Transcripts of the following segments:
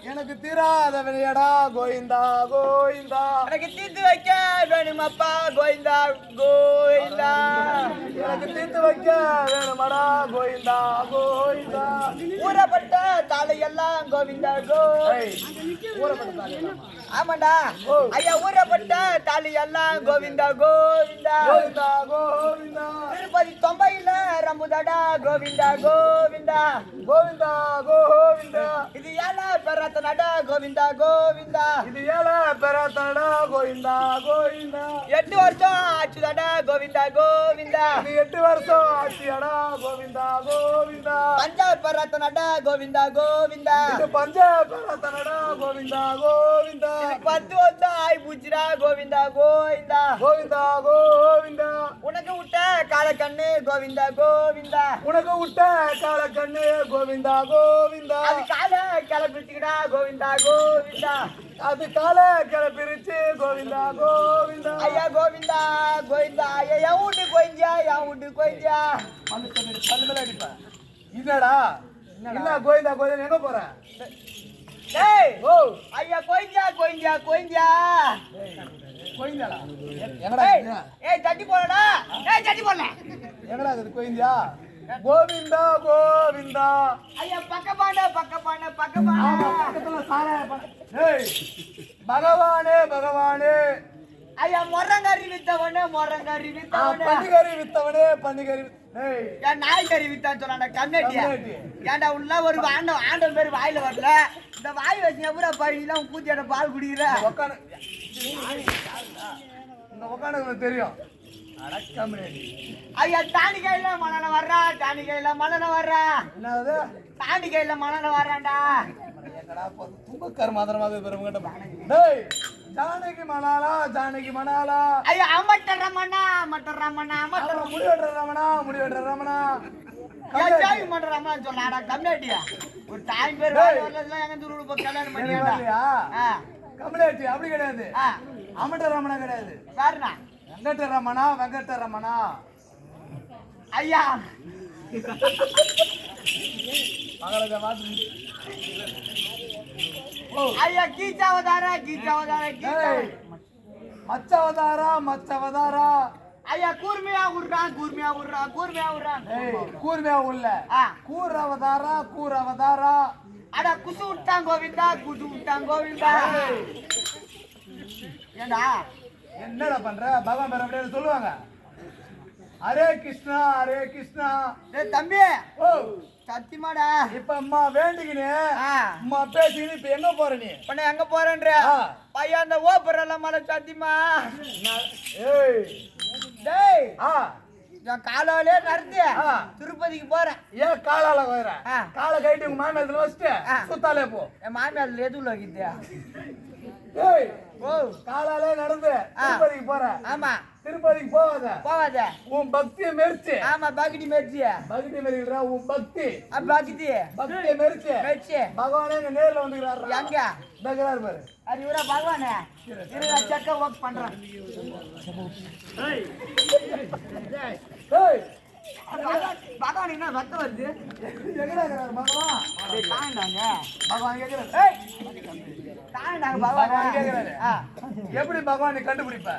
எனக்கு தீராத வினையடா கோவிந்தா கோவிந்தா. எனக்கு தீர்த்து வைக்க வேணுமப்பா கோவிந்தா கோவிந்தா. எனக்கு தீர்த்து வைக்க வேணுமடா கோவிந்தா கோவிந்தா. ஊறப்பட்ட தாளையெல்லாம் கோவிந்தா ஊறப்பட்ட தாளையெல்லாம் ஆமாண்டா ஐயா. ஊறப்பட்ட தாளையெல்லாம் கோவிந்தா கோவிந்தா கோவிந்தா கோவிந்தா. திருப்பதி தொம்பையில ரம்புதாடா கோவிந்தா கோவிந்தா கோவிந்தா கோவிந்தா. இது ஏழை பெறத்தனடா கோவிந்தா கோவிந்தா. இது ஏழை பெறத்தனடா கோவிந்தா கோவிந்தா. 8 வருஷம் ஆச்சுதாடா கோவிந்தா கோவிந்தா. இது 8 வருஷம் ஆச்சியாடா கோவிந்தா கோவிந்தா. பஞ்சாப் பெறத்தனடா கோவிந்தா கோவிந்தா. இது பஞ்சாப் பெறத்தனடா கோவிந்தா கோவிந்தா. 10 வருஷம் ஆய் பூச்சிடா கோவிந்தா கோவிந்தா கோவிந்தா கோவிந்தா. உனக்கு விட்ட காலக்கண்ணு கோவிந்தா கோவிந்தா. உனக்கு விட்ட கால கண்ணு கோவிந்தா கோவிந்தா. அது கால கிளப்பிச்சுக்கடா கோவிந்தா கோவிந்தா. அது கால கிளப்பிருச்சு கோவிந்தா கோவிந்தா. ஐயா கோவிந்தா கோவிந்தா. ஐயா என் வீட்டு கோயிஞ்சா என் வீட்டு கோயிஞ்சா. பல்லுல அடிப்பேன். என்னடா என்ன கோவிந்தா கோவிந்தா எங்க போற? டேய் ஓ ஐயா கோயிஞ்சா கோயிஞ்சா கோயிஞ்சா கோவிந்தாடா எங்கடா ஏய் சட்டி போடா. ஏய் சட்டி போடல. எங்கடா இது கோவிந்தா? கோவிந்தா கோவிந்தா. ஐயா பக்கப்பாண்ட பக்கப்பாண்ட பக்கப்பாண்ட. பக்கத்துல சாராய ஏய் பகவானே பகவானே. ஐயா மொரங்கறி வித்தவனே மொரங்கறி வித்தவனே. பன்னிகறி வித்தவனே பன்னிகறி. ஏய் ஏன் நாய்கறி வித்தான்னு சொன்னானே கம்மிட்டியா? ஏன்டா உள்ள ஒரு ஆண்டன் பேர் வாயில வரல. இந்த வாய் வச்சு பூரா பாருலாம் கூத்தியாட பால் குடிக்கிற உக்கான இந்த உக்கான தெரியும். அடக்கம் ஐயா தாண்டி கையில மனன வர்றா. தாண்டி கையில மனன வர்றா. என்னது? தாண்டி கையில மனன வர்றான்டா. தும்பக்கார மாத்திரமாக பெருமகிட்ட. டேய் ஜானகி மணாலா ஜானகி மணாலா. ஐயா அமட்ட ரமணா அமட்ட ரமணா அமட்ட முடிவெடுற ரமணா முடிவெடுற ரமணா. ஜாய் மட்ட ரமணா சொன்னாடா கம்மிட்டியா? ஒரு டைம் பேர் வரல எங்க தூரு போய் கல்யாணம் பண்ணியாடா. கம்மிட்டி அப்படி கிடையாது. அமட்ட ரமணா கிடையாது. பாருண்ணா வெங்கட்ட ரமணா வெங்கட்ட ரமணா. ஐயா ஐயா கீச்சாவதாரா கீச்சாவதாரா மச்சவதாரா மச்சவதாரா. ஐயா கூர்மையா விடுறான் கூர்மையா விடுறான் கூர்மையா விடுறான். கூர்மையா உள்ள கூர் அவதாரா கூர் அவதாரா. அடா குசு விட்டான் கோவிந்தா குசு விட்டான் கோவிந்தா. ஏண்டா என்னடா பண்ற? பகவான் பேர அப்படியே சொல்லுவாங்க. ஹரே கிருஷ்ணா ஹரே கிருஷ்ணா. டேய் தம்பி ஓ சத்தியமாடா. இப்ப அம்மா வேண்டிக்கினே அம்மா பேசிக்கினு இப்ப எங்க போற நீ? பண்ண எங்க போறேன்ற பையன் அந்த ஓப்பரெல்லாம் மலை சத்தியமா. ஏய் டேய் நான் காலாலே நடந்து திருப்பதிக்கு போறேன். ஏன் காலால போயிற? காலை கைட்டு உங்க மாமியார் வச்சுட்டு சுத்தாலே போ. என் மாமியார் எதுல வைக்கிட்டியா? ஏய் ஓ காலாலே நடந்து திருப்பதிக்கு போற. ஆமா திருப்பதிக்கு போவாத. உன் பக்தியை மெரிச்சு. ஆமா பக்தி மெரிச்சு. பக்தி மெரிக்கிறா உன் பக்தி. பக்தி பக்தியை மெரிச்சு மெரிச்சு பகவானே நேர்ல வந்துக்கிறாரு. எங்க தகராறு பாரு. அது இவரா பகவானே இரு செக்க ஒர்க் பண்றேன் பகவான் என்ன ரத்தம் வருது எங்கடா இருக்கிறாரு பகவான்? தாண்டாங்க பகவான் கேட்கிறாரு. தாண்டாங்க பகவான் பகவான் கேட்கிறாரு. எப்படி பகவான் நீ கண்டுபிடிப்ப?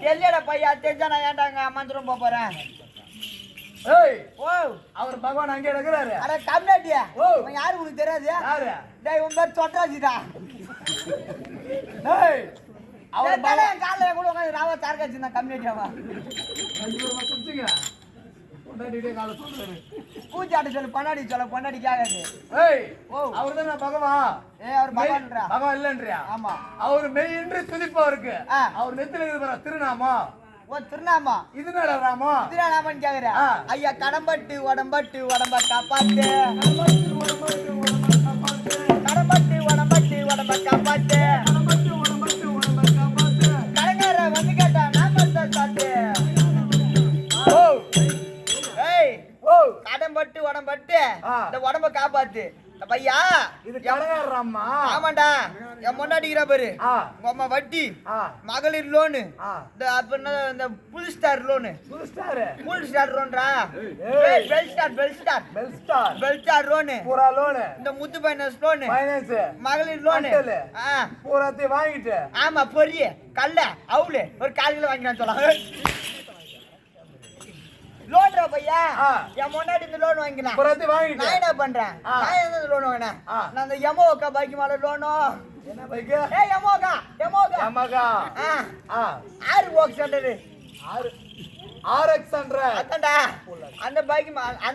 தெரியல பையா தெரிஞ்சா நான் ஏன்டாங்க மந்திரம் போறேன் ஏய், ஓ அவர் பகவான் அங்கே இருக்கிறாரு. அட கம்னாட்டியா ஓ. யாரு உனக்கு தெரியாது யாரு? டேய் உன் பேர் சொட்டாச்சிடா ஏய், அவர் பகவான் காலையில கூட உட்காந்து ராவா தார்காச்சு நான் கம்னாட்டியாவா ரெண்டு பேரும் குடிச்சுங்க. பொண்டாட்டிகிட்டே காலை சொல்றாரு. பூச்சாட்ட சொல்லு பொண்டாடி சொல்ல பொண்டாடி கேட்காது ஏய், ஓ. அவர்தான் பகவான். அவர் பகவான்றா பகவான் இல்லன்றியா? ஆமா அவர் மெய்யின்றி துதிப்பவருக்கு ஆ. அவர் நெத்தில இருக்கிற திருநாமம் ஓ திருநாமா இது நட ராமம். திருநாமன் கேக்குற ஆ. ஐயா கடம்பட்டு உடம்பட்டு உடம்ப காப்பாத்து கடம்பட்டு உடம்பட்டு உடம்ப காப்பாத்து கலைஞர வந்து கேட்டா நாமத்தை சாத்து ஓ, ஏய் ஓ, கடம்பட்டு உடம்பட்டு ஆ. இந்த உடம்ப காப்பாத்து இந்த பையா இது கடகார ராமா. ஆமாண்டா என் முன்னாடிக்கிற பாரு ஆ, உங்க அம்மா வட்டி ஆ, மகளிர் லோனு ஆ. இந்த அப்படின்னா இந்த புல் ஸ்டார் லோனு புதுஸ்டாரு. புல் ஸ்டார் லோன்டா ஏய். Bell star Belstar. Bell star loan பூரா லோனு. இந்த முத்து பைனஸ் லோனு ஃபைனான்ஸ். மகளிர் லோனு கட்டலு. ஆ பூராத்தையும் வாங்கிட்டு. ஆமா பொரிய கல்ல அவுளு ஒரு 4 கிலோ வாங்கினான்னு சொல்லலாம் லோன்ரா பையா ஆ. என் முன்னாடி இந்த லோன் வாங்கிக்கலாம் பூராத்தையும் வாங்கிட்டு. நான் என்ன பண்றேன் ஆ. நான் என்ன லோன் வாங்கினேன் ஆ. நான் அந்த யமோக்கா பைக் மேல லோனோ என்ன பைக்கு? ஏய் யமோக்கா ஆமாக்கா. ஆ ஆ, 6 பாக்ஸ் சென்டர் RX 100. அதான்டா அந்த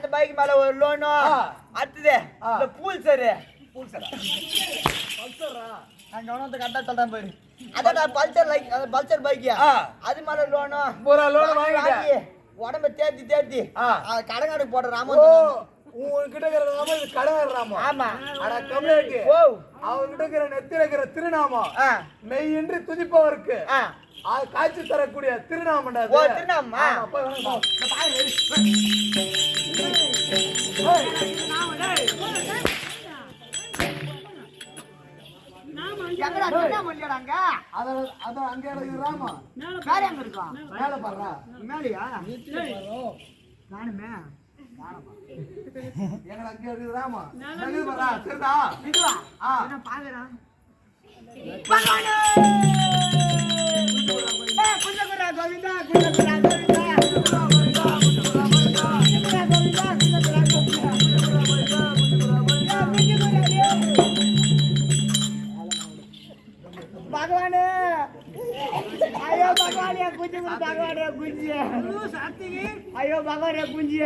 பைக் மேல ஒரு லோனோ ஆ. அடுத்தது ஆ. இந்த பூல் சரு பல்சரா? நான் கவனத்தை கரெக்டா சொல்றேன் பாரு அதான்டா பல்சர் பைக்கியா ஆ. அது மேல லோனோ பூரா லோன் வாங்கிட்டு. உடம்ப தேத்தி ஆ. கடங்காடுக்கு போடுற ஓ, ராமன் உங்ககிட்ட இருக்கிற நாமம் இது கடகார ராமம். ஆமா அட கம்யூனிட்டி. ஓ அவர்கிட்ட இருக்கிற நெத்தில இருக்கிற திருநாமம் ஆ மெய்யின்றி துதிப்பவருக்கு ஆ அது காட்சி தரக்கூடிய திருநாமண்டா ஓ திருநாமா எங்கடா திருநாமம் இல்லையாடாங்க அதான் அங்க இருக்குது ராமம். வேற எங்க இருக்கான் மேல பாடுறா. மேலையா நானுமே எங்கடா அங்க இருக்குது ராமம். இருக்குது பாடுறா. சரிதா? இதுவா ஆ. என்ன பாக்குறான் பகவானே குஞ்சகுரா கோவிந்தா குஞ்சகுரா கோவிந்தா பகவானே ஐயோ பகவானே குஞ்சு பகவானே குஞ்சு ஐயோ பகவானே குஞ்சு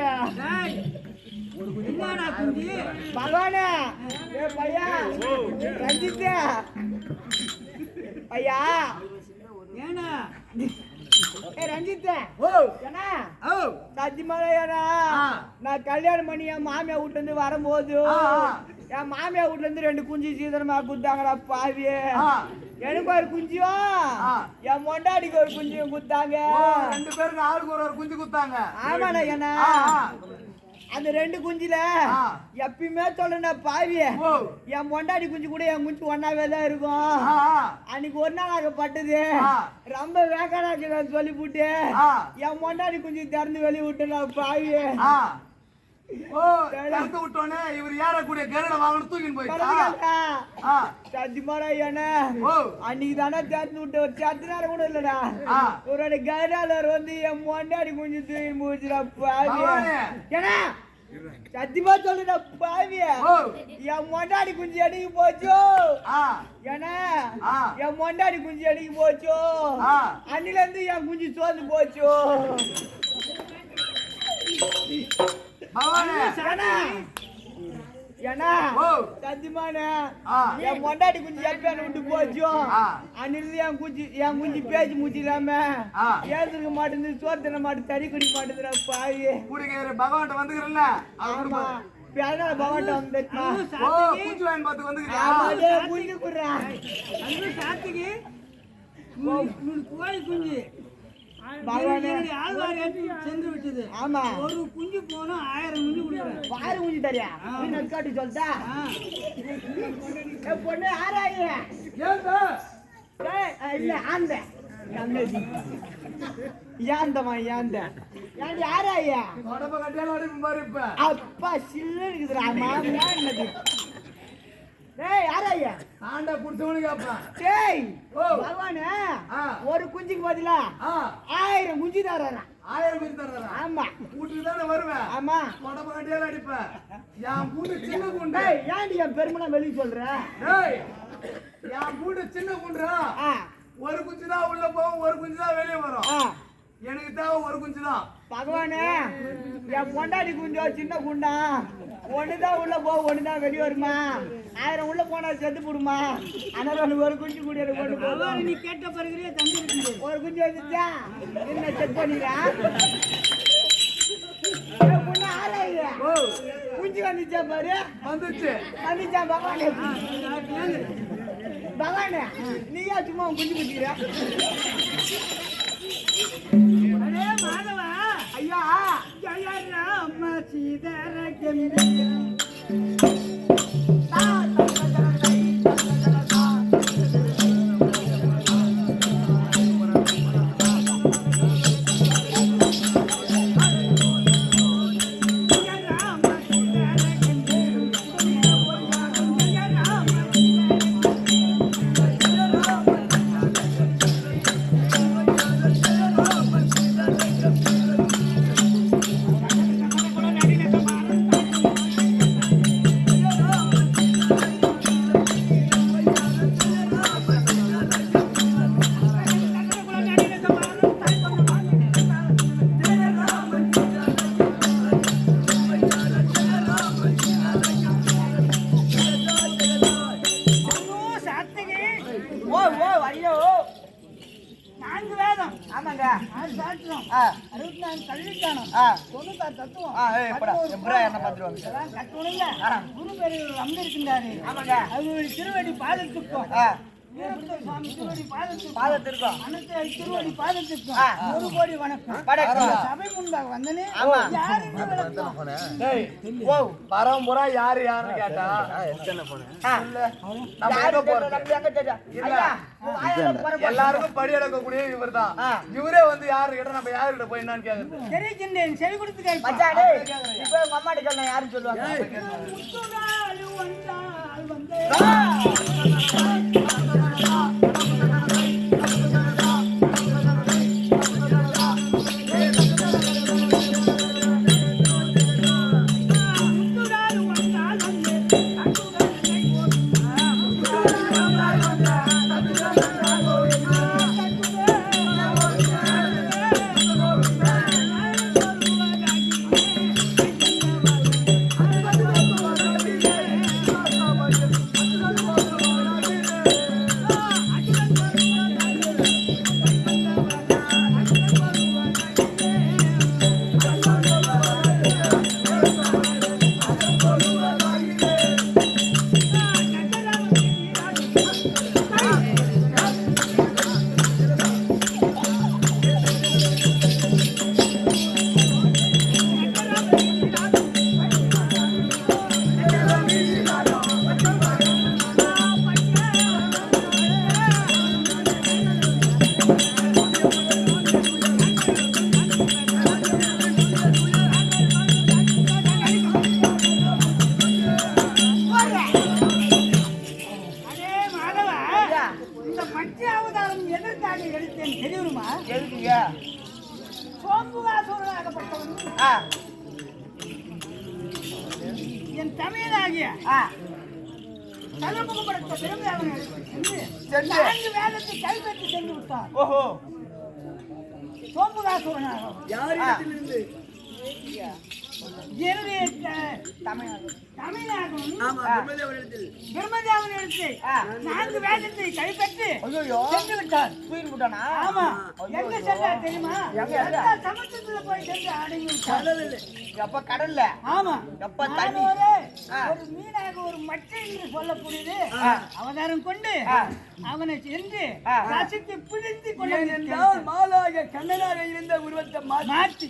பகவானே ஏ பையா ரஞ்சித் ஐயா ஏனா ஏ ரஞ்சித் ஓ, ஏனா ஓ. சத்தியமாவே ஏனா ஆ. நான் கல்யாணம் பண்ணி என் மாமியா வீட்டுல இருந்து வரும்போது ஆ, ஆ. என் மாமியா வீட்டுல இருந்து 2 குஞ்சு சீதனமா குத்தாங்கடா பாவி ஆ. எனக்கு ஒரு குஞ்சியும் ஆ. என் மொண்டாடிக்கு ஒரு குஞ்சியும் குத்தாங்க ஓ, ரெண்டு பேருக்கு ஆளுக்கு ஒரு குஞ்சு குத்தாங்க. ஆமாண்ணா என்ன ஆ, ஆ. அந்த 2 குஞ்சுல ஆ. எப்பயுமே சொல்லணா பாவி ஓ. என் மொண்டாடி குஞ்சு கூட என் குஞ்சு ஒன்னாவே தான் இருக்கும் ஆ, ஆ. அன்னைக்கு ஒரு நாள் ஆகப்பட்டது ஆ. ரொம்ப வேக்காடாச்சு சொல்லி விட்டு ஆ. என் மொண்டாடி குஞ்சு திறந்து வெளியே விட்டுனா பாவி ஆ. ஓ, கறந்து விட்டோனே இவர் ஏறக்கூடிய கருடை வாங்கணும் தூக்கின்னு போயிட்டா. ஆ. சத்தியமாடா என்ன ஓ. அன்னைக்கு தானே திறந்து விட்டு ஒரு 10 நேரம் கூட இல்லடா ஆ. ஒரு கைடாளர் வந்து என் மொண்டாடி குஞ்சு தூக்கி முடிச்சுடா பாவி பகவானே. ஏன்னா சத்தியமா சொல்லுடா பாவி ஓ. என் மொண்டாடி குஞ்சு அடிக்கு போச்சோ ஆ. ஏன்னா ஆ. என் மொண்டாடி குஞ்சு அடிக்கு போச்சோ ஆ. அன்னில இருந்து என் குஞ்சு சோர்ந்து போச்சோ பகவானே. ஏன்னா ஏன்னா ஓ. சத்தியமானே ஆ. என் மொண்டாடி குஞ்சு எப்பயானு விட்டு போச்சோ ஆ. அன்னிலிருந்து என் குஞ்சு பேச்சு மூச்சிடாம ஆ. ஏந்திருக்க மாட்டேங்குது சோறு தின மாட்டேன் தறி குடி மாட்டேங்குதுடா பாவி கூடிக்கிற பகவான்கிட்ட வந்துக்கிறல்ல ஆமா அதனால பகவான்ட்ட வந்துட்டா ஓ, குஞ்சு வாங்கி பார்த்து வந்துக்கிறியா? ஆமாடே குஞ்சு குடுறா சாத்துக்கு கோழி குஞ்சு பகவானே ஆழ்வார் சென்று விட்டது ஆமா ஒரு குஞ்சு போனா 1000 குஞ்சு கொடுக்குறேன் பாரு குஞ்சு தரியா நீ நட்காட்டி சொல்லிட்டா என் பொண்ணு ஆராய ஏன்டா இல்ல ஆந்த கண்ணதி ஏந்தமா ஏந்த ஏன் ஆராயா உடம்ப கட்டியாலும் அடிப்பு பாரு இப்ப அப்பா சில்லு இருக்குதுடா மாமியா என்னது டேய் ஆராயா ஆண்டா குடிச்சவனு கேப்பான் டேய் ஓ பகவானே ஆ ஒரு குஞ்சுக்கு பதிலா ஆ 1000 குஞ்சு தர்றான் 1000 குஞ்சு தர்றாரா ஆமா வீட்டுக்கு தானே வருவேன் ஆமா உடம்ப கட்டியாலும் அடிப்ப என் கூண்டு சின்ன குண்டு டேய் ஏன்டி என் பெருமனா வெளிய சொல்ற டேய் என் கூண்டு சின்ன குண்டுடா ஆ ஒரு குஞ்சு தான் உள்ள போகும் ஒரு குஞ்சு தான் வெளியே வரும் ஆ எனக்கு தேவை ஒரு குஞ்சு தான் பகவானே என் பொண்டாடி குஞ்சோ சின்ன குண்டா ஒண்ணுதான் உள்ள போ ஒண்ணுதான் வெளியே வருமா 1000 உள்ள போனா செத்து போடுமா அதனால ஒரு குஞ்சு கூட கொண்டு போ நீ கேட்ட பிறகுலே தம்பி இருக்குது ஒரு குஞ்சு வந்துச்சா என்ன செக் பண்ணிடுறா பொண்ணு ஆராய்யா ஓ குஞ்சு வந்துச்சா பாரு வந்துச்சு வந்துச்சா பகவானே பகவானே நீயா சும்மா குஞ்சு குஞ்சுக்கிற அடே மாதவா ஐயா ஜய ராம சீதர கம்பீர திருவடி பாதத்துக்கும் பாதத்திற்கும் திருவடி பாதத்துக்கும் 1 கோடி வணக்கம் சபை முன்பாக வந்தனே பரம்புரா யாரு யாருன்னு கேட்டா எல்லாருக்கும் படி எடுக்கக்கூடிய இவர் தான் இவரே வந்து யாரு கிட்ட நம்ம யாருக்கிட்ட போய் என்னன்னு கேக்குறது தெரிவிக்கின்றேன் செவி கொடுத்து மச்சானே இப்போ உங்க அம்மா கிட்ட நான் யாருன்னு சொல்லுவாங்க என் தமிழாகிய தலைமுகப்படுத்த பெருமை அவன் நான்கு வேதத்தை கைப்பற்றி சென்று விட்டார். ஓஹோ சோம்புகாசுரனாக யாரிடத்திலிருந்து என்னுடைய தமிழாகவும் பிரம்மதேவனிடத்தில் 4 வேதத்தை கைப்பற்றி சென்று விட்டார். தூயின் விட்டானா? ஆமா. எங்க சென்றார் தெரியுமா? சமுத்திரத்துல போய் சென்று அடங்கி விட்டார். எப்ப கடல்ல? ஆமா. எப்ப தண்ணி? ஒரு மீனாக ஒரு மச்சை என்று சொல்லக்கூடியது அவதாரம் கொண்டு அவனை சென்று ரசித்து பிடித்து கொண்டு மாலாக கண்ணனாக இருந்த உருவத்தை மாற்றி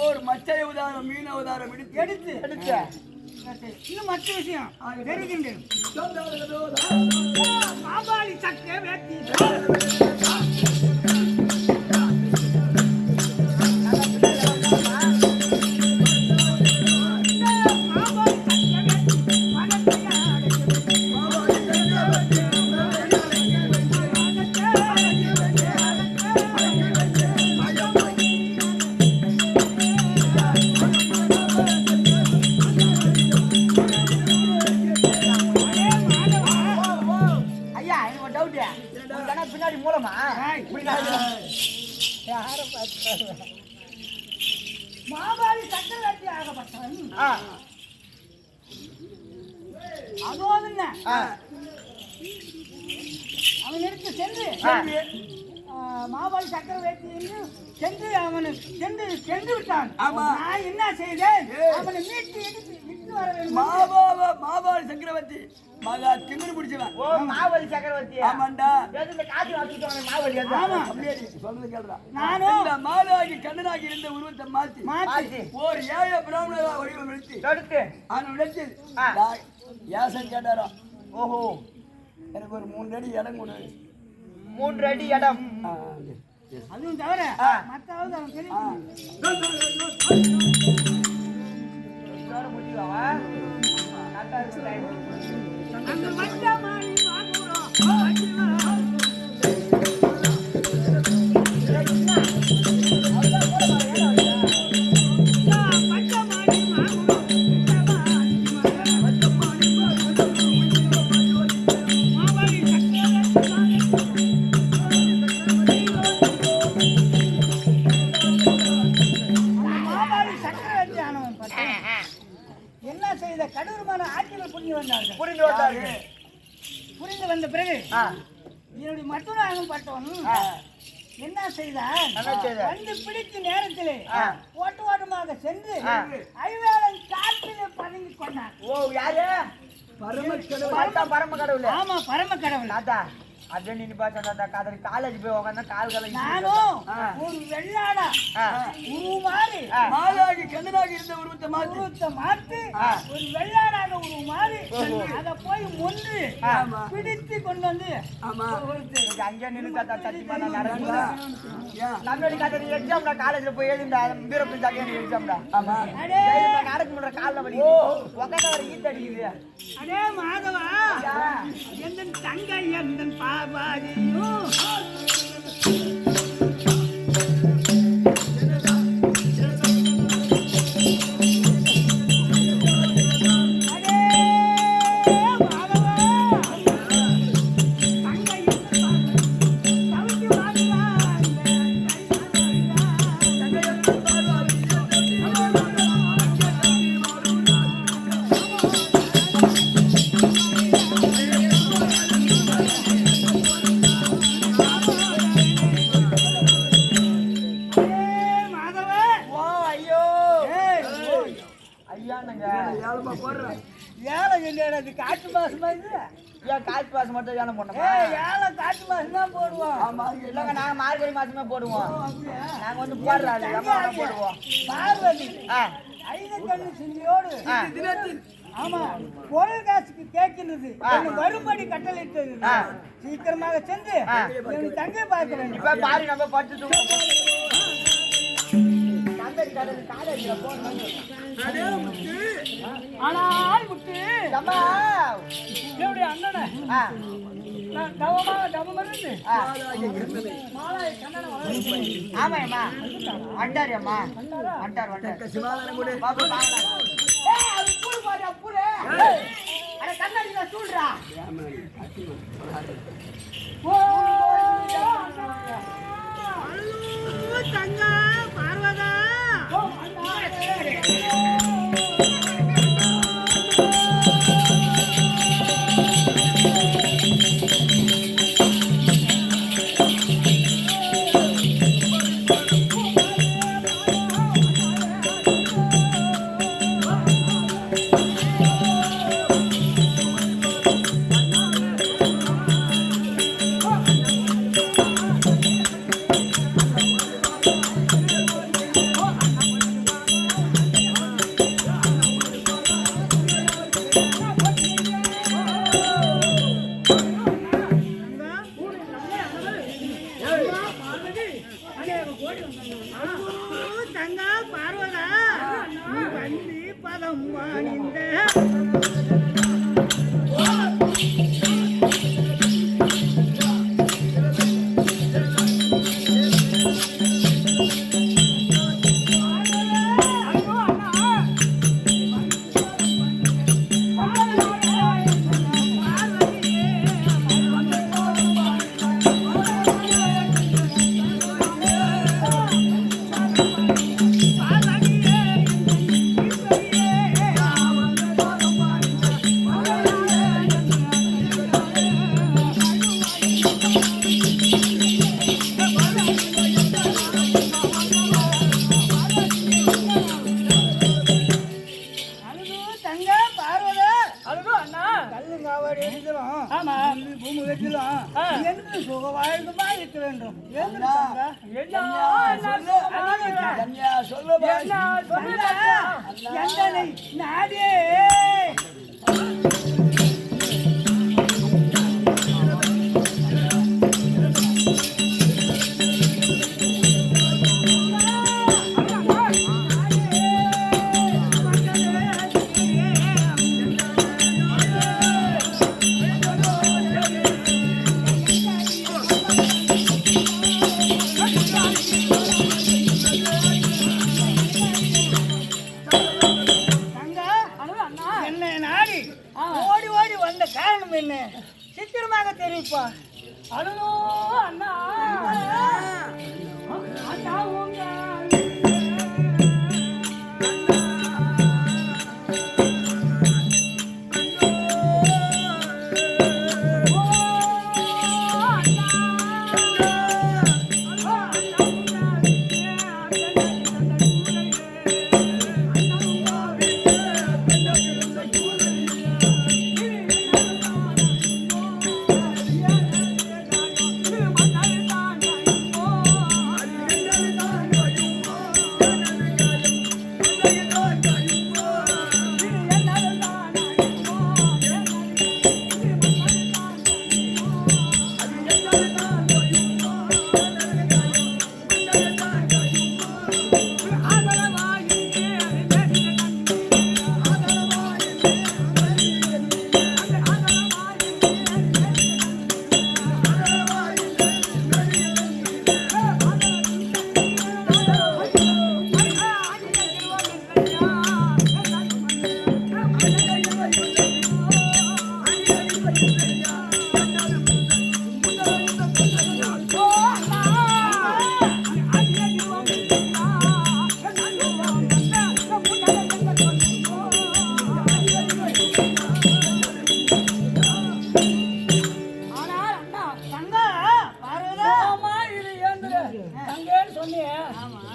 ஒரு மச்சை அவதாரம் மீன் அவதாரம் எடுத்து இன்னும் மற்ற விஷயம் தெரிகின்றேன். மாபாளி சக்கரவர்த்தி ஐயா எனக்கு ஒரு டவுட் பின்னாடி மூலமா மாபாளி சக்கரவர்த்தி ஆகப்பட்டவன் அதோடு என்ன அவனிற்கு சென்று மாபாளி சக்கரவர்த்தி என்று சென்று அவனை சென்று விட்டான். நான் என்ன செய்தேன்? அவனை மீட்டு இட்டு வர வேண்டும். மாபாளி சக்கரவர்த்தி மகா திமிரு பிடிச்சவன். ஓ மாவலி சக்கரவர்த்தி ஆமாண்டா. இந்த காசு வாங்கிட்டு மாவலி ஆமா. சொல்றது கேளுடா. நானும் இந்த மாலாகி கண்ணனாகி இருந்த உருவத்தை மாத்தி ஒரு ஏழை பிராமணரா வடிவம் எடுத்து எடுத்து அவன் விடத்தில் யாசன் கேட்டாரா. ஓஹோ எனக்கு ஒரு 3 அடி இடம் கொடு. 3 அடி இடம். அதுவும் தவிர மத்தாவது அவன் தெரியும். அந்த மச்சமாரி வாங்குறோம். என்ன செய்த கடூரமான ஆட்சிகள் புரிந்து வந்தார்கள். புரிந்து வந்த பிறகு என்னுடைய மற்றொரு அகப்பட்டவன் என்ன செய்தான்? வந்து பிடித்த நேரத்திலே ஓட்டமாக சென்று ஐவேளன் காற்றிலே பதுங்கி கொண்டான். ஓ யாரு? பரம கடவுள். ஆமா பரம கடவுள். அதான் அப்படியே நீ பார்த்தா காலேஜ் போய் உட்காந்தா கால் நானும் ஒரு வெள்ளாடா உருமாறி மாலாகி கண்ணனாகி இருந்த உருவத்தை மாற்றி ஒரு வெள்ளாடாக உருமாறி அதை போய் ஒன்று பிடித்து கொண்டு வந்து அங்கே நின்று நம்மளுடைய கதை எக்ஸாம்டா காலேஜ்ல போய் எழுந்தா வீரப்பன் சாக்கிய எக்ஸாம்டா. ஆமா நடக்க முடியற காலில் வலி உட்காந்து ஒரு ஈத்து அடிக்குது. அடே மாதவா எந்த தங்கை எந்த பாபாதியும் காட்டு மாசமா இது காற்று மாசம் மட்டும் வேலை போட்டோம். ஏழை காட்டு மாசம் தான் போடுவோம். இல்லங்க நாங்க மார்கழி மாசமே போடுவோம். நாங்க வந்து போடுறோம் போடுவோம். பார்வதி ஐந்து கண்ணு சிந்தியோடு ஆமா பொருள் காசுக்கு கேட்கின்றது வரும்படி கட்டளையிட்டது. சீக்கிரமாக சென்று தங்கை பார்க்க வேண்டும். இப்ப பாரு நம்ம பட்டு ஆனால் முட்டு என்னுடைய அண்ணனை ஆமாம்மா வண்டாரியம்மா வண்டார் கண்ணாடி சூடுறா. தங்க பார்வதா அழுது தங்க பார்வதா அழுது அண்ணா கல்லு காவாடி எடுக்கிறோம் ஆமா பூமி வச்சிடும் என்று சுக வாழ்ந்துமா இருக்க வேண்டும் எந்தனை நாடே என்னை நாடி ஓடி ஓடி வந்த காரணம் என்ன சீக்கிரமாக தெரிவிப்பா அழுதோ அண்ணா அண்ணா உங்க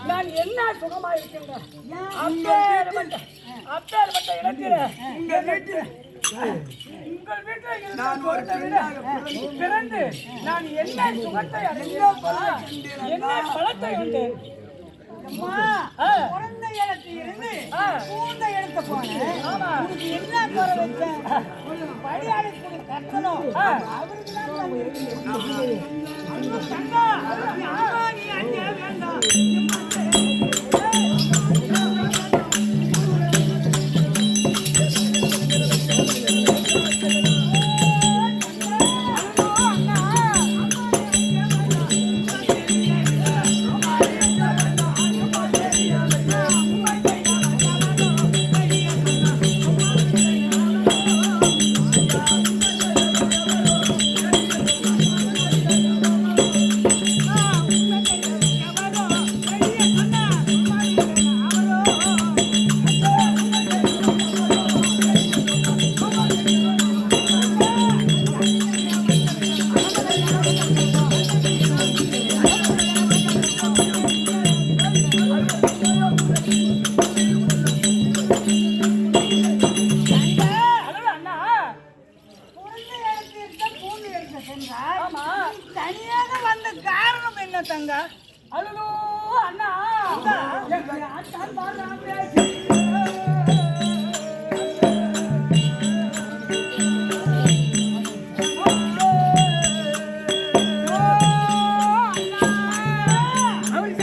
நான் என்ன சுகமா இருக்கின்றேன் அப்பேற்பட்ட இடத்தில உங்கள் வீட்டில் பிறந்து நான் என்ன சுகத்தை அடைந்தேன் என்ன பலத்தை உண்டேன் பிறந்த இடத்துல இருந்து பூந்த இடத்தை போனேன் உனக்கு என்ன குறை வச்சேன் பணியாளருக்கு கட்டணும் அவருக்கு தான் நீ அங்கே வேண்டாம் தனியாக வந்த காரணம் என்ன தங்க அழுதோ அண்ணா அவள்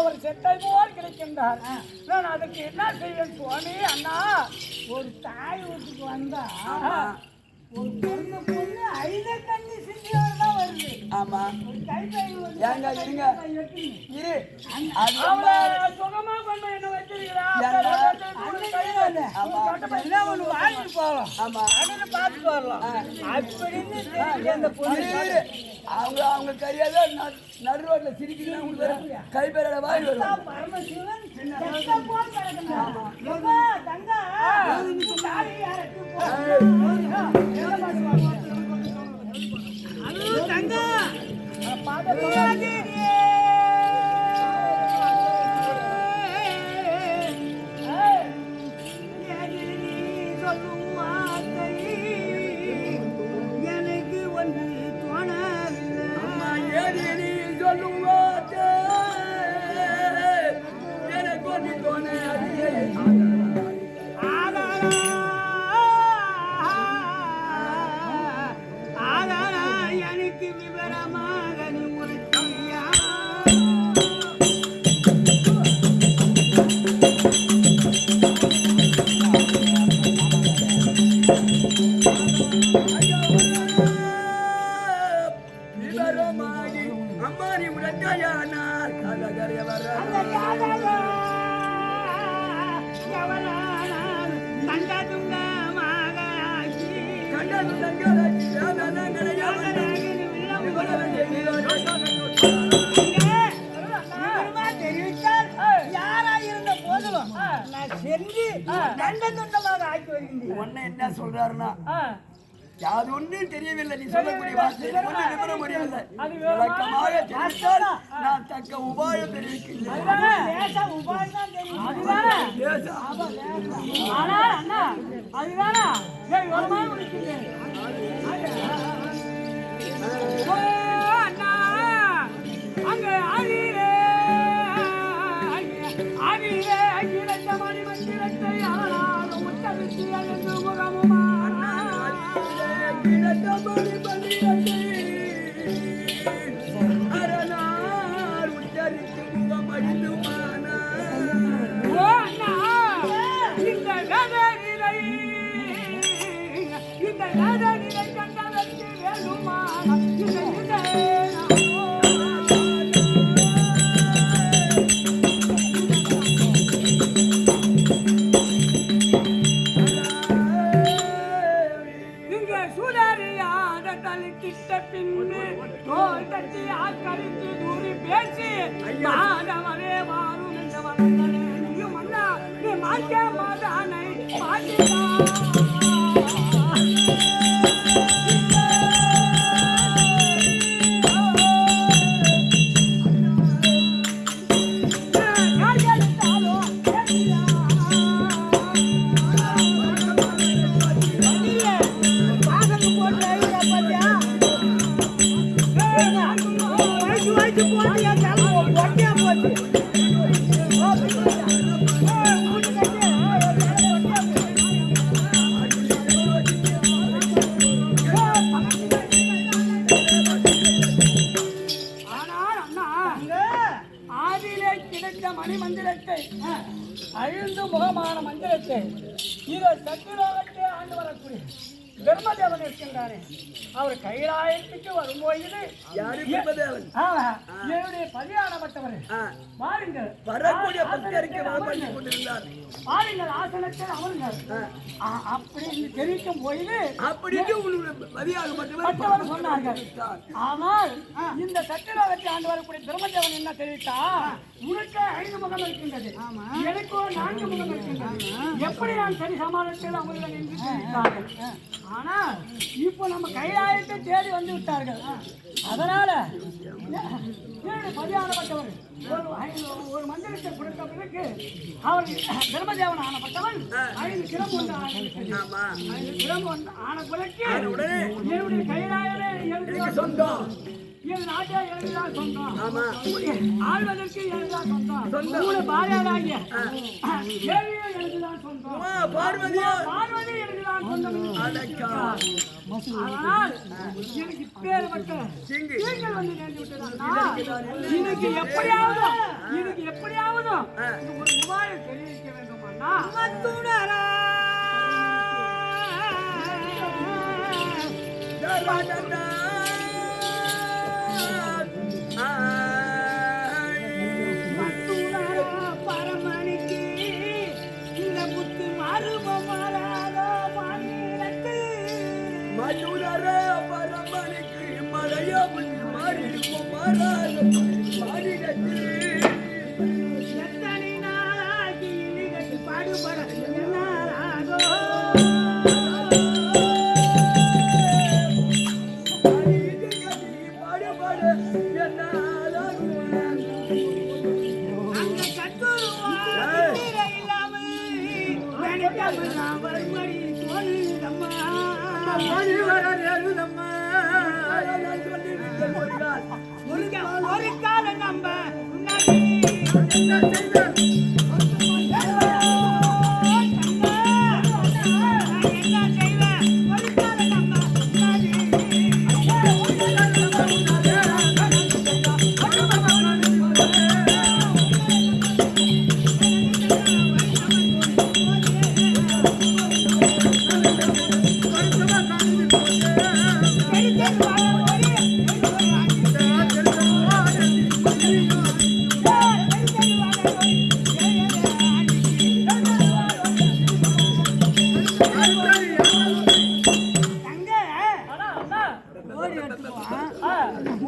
அவர் செட்டை போல் கிடைக்கின்றார். நான் அதுக்கு என்ன செய்வேன் சுவாமி? அண்ணா, ஒரு தாய் வீட்டுக்கு வந்தா ஒரு பொண்ணு பொண்ணு ஐத கண்ணி சிந்தியோட வருது. ஆமா ஒரு கைப்பை ஏங்க இருங்க இரு சுகமா கொண்டு என்ன வச்சிருக்கிறா வாங்கிட்டு போகலாம். ஆமா அப்படின்னு பார்த்துட்டு வரலாம் அப்படின்னு அந்த பொண்ணு அவங்க அவங்க கரியாத நடு ரோட்ல சிரிக்கிறீங்க. உங்களுக்கு கைப்பேரோட வாங்கி வரும். பரமசிவன் போல் கிடக்குறான். தங்கா தாலி யாருக்கு தங்கா எனக்கு ஒன்று தோணவில்லை. எனக்கு ஒன்று தோணவில்லை. எனக்கு விவரமாக நீ உரைக்கியா? விவரமாகி அம்மாரி உடற்கையானால் கலகரிய வர யாராயிருந்த போதிலும் நான் சென்று தண்ட துண்டமாக ஆக்கி வருகின்றேன். உன்னை என்ன சொல்றாருன்னா யாது ஒன்றும் தெரியவில்லை. நீ சொல்லக்கூடிய வார்த்தை ஒன்றும் விவரம் முடியவில்லை. விளக்கமாக தெரிவித்தால் நான் தக்க உபாயம் தெரிவிக்கிறேன். அங்கே ஆகிறே ஆகிறே கிடைத்த மணி மந்திரத்தை ஆனாலும் உத்தரித்து அழிந்து முகமுமா அரணார் உச்சரித்து முகம் அழிந்துமானா இந்த வேதநிலை கண்டதற்கு வேணுமான பின்னு தோல் தட்டி ஆக்கரித்து தூரி பேசி மாதவரே வாரும் என்ற வளர்ந்தனே நீயும் அண்ணா நீ மாற்ற மாதானை மாற்றினா அழிந்து முகமான மந்திரத்தை இதோ சத்தியலோகத்தை ஆண்டு வரக்கூடிய தர்மதேவன் இருக்கின்றானே அவர் கைலாயத்துக்கு வரும்போது என்னுடைய பதியானப்பட்டவர் வாருங்கள் வரக்கூடிய பக்தருக்கு பண்ணி கொண்டிருந்தார். வாருங்கள் ஆசனத்தில் அமருங்கள் அப்படின்னு தெரிவிக்கும் போது அப்படியே மற்றவர் சொன்னார்கள். ஆனால் இந்த சத்தியலோகத்தை ஆண்டு வரக்கூடிய தர்மதேவன் என்ன தெரிவித்தா உனக்கு 5 முகம் இருக்கின்றது, எனக்கோ 4 முகம் இருக்கின்றது, எப்படி நான் சரி சமாளத்தில் அமருவேன் என்று தெரிவித்தார்கள். ஆனால் இப்போ நம்ம கைலாயத்தை தேடி வந்து விட்டார்கள். அதனால பதியானப்பட்டவர் ஒரு மந்திரத்தை கொடுத்த பிறகு அவர் தர்மதேவன் ஆனப்பட்டவன் 5 கிரம் ஒன்று ஆன 5 கிரம் ஆன பிறகு என்னுடைய கைலாயமே எனக்கு சொந்தம், என் நாட்டை எனக்குதான் சொந்தம், ஆழ்வதற்கு எனக்குதான் சொந்தம், உங்களுடைய பாரியாராகிய தேவியை எனக்குதான் சொந்தம், பார்வதி எனக்குதான் சொந்தம். ஆனால் எனக்கு இப்பேற்பட்ட நீங்கள் வந்து நேர்ந்து விட்டதா எனக்கு எப்படியாவது ஒரு உபாயம் தெரிவிக்க வேண்டும் அண்ணா. மத்துணரா பரமணிக்கு இந்த புத்து மாறுபமாறாதோ மாநிலத்து மதுரர பரமணிக்கு மலையா புத்தி மாறிடுவோம் மாறாத மாநிலத்து எத்தனை நாளாகி இனிகட்டு பாடுபட என்னாராதோ ஒரு காலம் நம்ம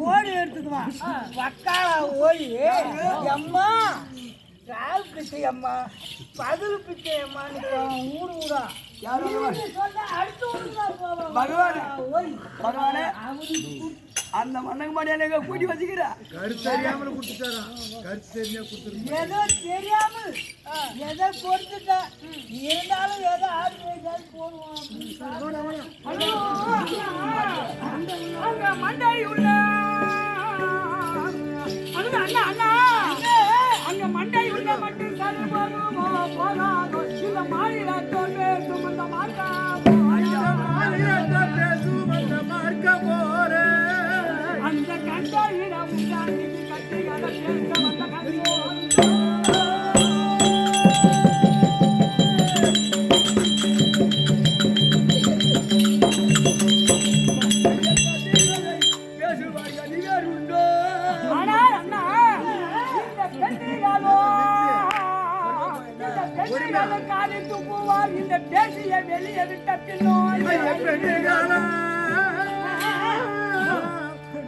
ஓடி எடுத்துக்குவான் வக்கால ஓடி அம்மா ராவு பிச்சை அம்மா பதுகு பிச்சை அம்மான்னு ஊரு ஊரா பகவானே அந்த மண்ணங்க மாடியான கூட்டி வச்சுக்கிறா ஏதோ தெரியாமல் எதை பொறுத்துட்டா இருந்தாலும் ஏதோ ஆடி வைக்காது போடுவோம் மண்டை உள்ள அண்ணா அண்ணா அங்க மண்டை உள்ள மட்டும் கருவருமோ போனாதோ இந்த மாநிலத்தோடு சுமந்த மார்க்க போற அந்த கண்டையிடம் கட்டிகளை பேச வந்த கண்ணியோ இந்த பேசிய வெளியே விட்ட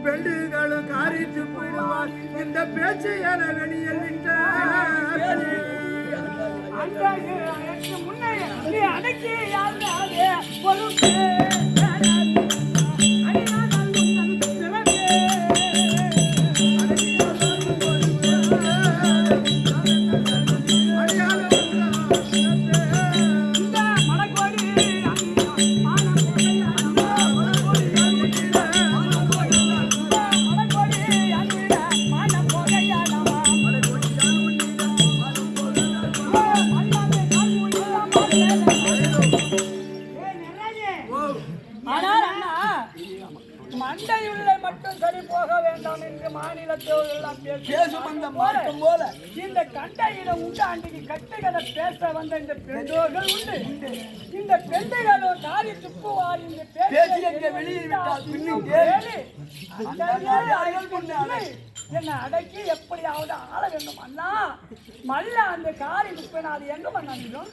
பெண்டுகளும் காரித்து போயிடுவார் இந்த பேச்சு என வெளியில் விட்ட முன்னே நீ அடக்கி யாரு பொறுப்பு மண்டையுள்ள மட்டும் சரி போக வேண்டாம் என்று மாநிலத்தோடு எல்லாம் பேசும் அந்த மாற்றம் போல இந்த கண்டையில உண்டு அன்றைக்கு கட்டுகளை பேச வந்த இந்த பெண்டோர்கள் உண்டு இந்த பெண்டைகளும் காரி துப்புவார் இந்த பேசிய வெளியில் விட்டால் என்ன அடக்கி எப்படியாவது ஆள வேண்டும் அண்ணா மல்ல அந்த காரி துப்பினா அது எங்க பண்ணாலும்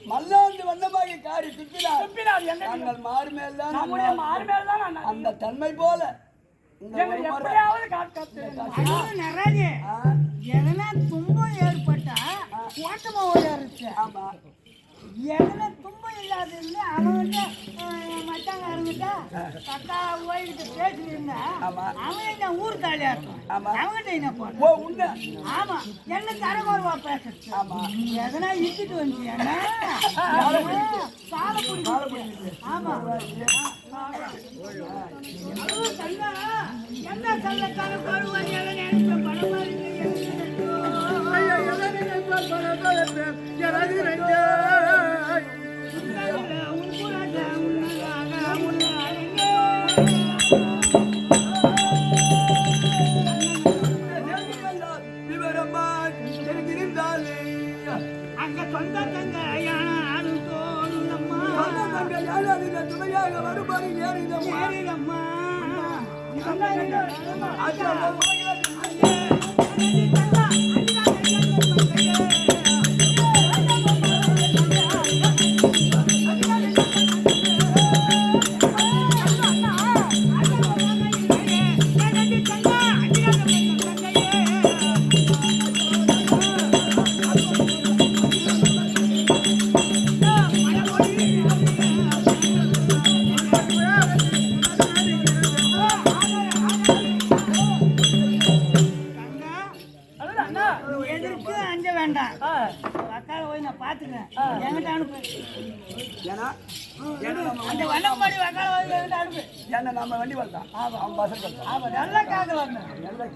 மல்லாந்து வண்ணமாக காரி துப்பினார் என்ன மாறு மேல்தான் நம்முடைய மாறு மேல்தான் அந்த தன்மை போல எப்படியாவது நிறைய எதனா துன்பம் ஏற்பட்டா ஓட்டமா ஓடிச்சு ஆமா எதனா துன்பம் இல்லாத இருந்து அவன்கிட்ட மச்சாங்க இருந்துட்டா கக்கா ஓய்கிட்ட பேசிட்டு இருந்தா அவன் என்ன ஊர் காலியா இருக்கும் அவன்கிட்ட என்ன போன உண்மை ஆமா என்ன தரமாறுவா பேசுறது ஆமா எதனா இட்டுட்டு வந்து கால பிடிச்சி ஆமா என்ன சொல்ல கருவாரி நினைச்ச படமா இருக்கு அங்க சொந்த தங்க யாரும் தோணுதம்மா சொந்த தங்க யாரும் துணையாக வருமாறி நேரிடம்மா எதற்கு அஞ்ச வேண்டாம் அக்கால போய் நான் பாத்துக்கிறேன் என்கிட்ட அனுப்பு அந்த வண்ணம்பாடி அக்கால போய் என்கிட்ட அனுப்பு ஏன்னா நம்ம வண்டி வரலாம் அவன் பசங்க ஆமா நல்லா காக்கலாம் நல்லா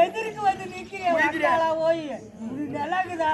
எதிர்க்கு வந்து நிக்கிறேன் போய் நல்லாக்குதா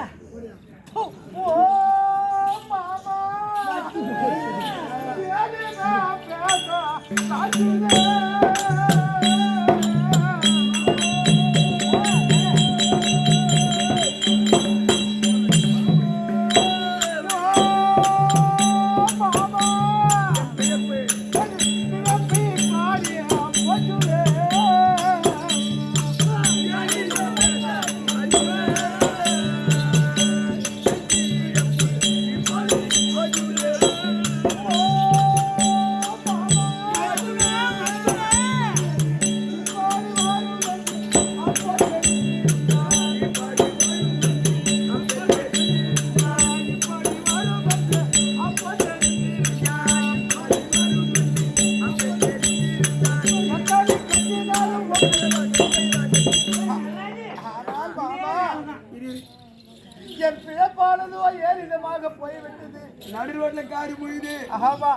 என் பிழப்பானதோ ஏறிதமாக போய்விட்டது. நடுரோட்ல காரி போயுது. ஆமா,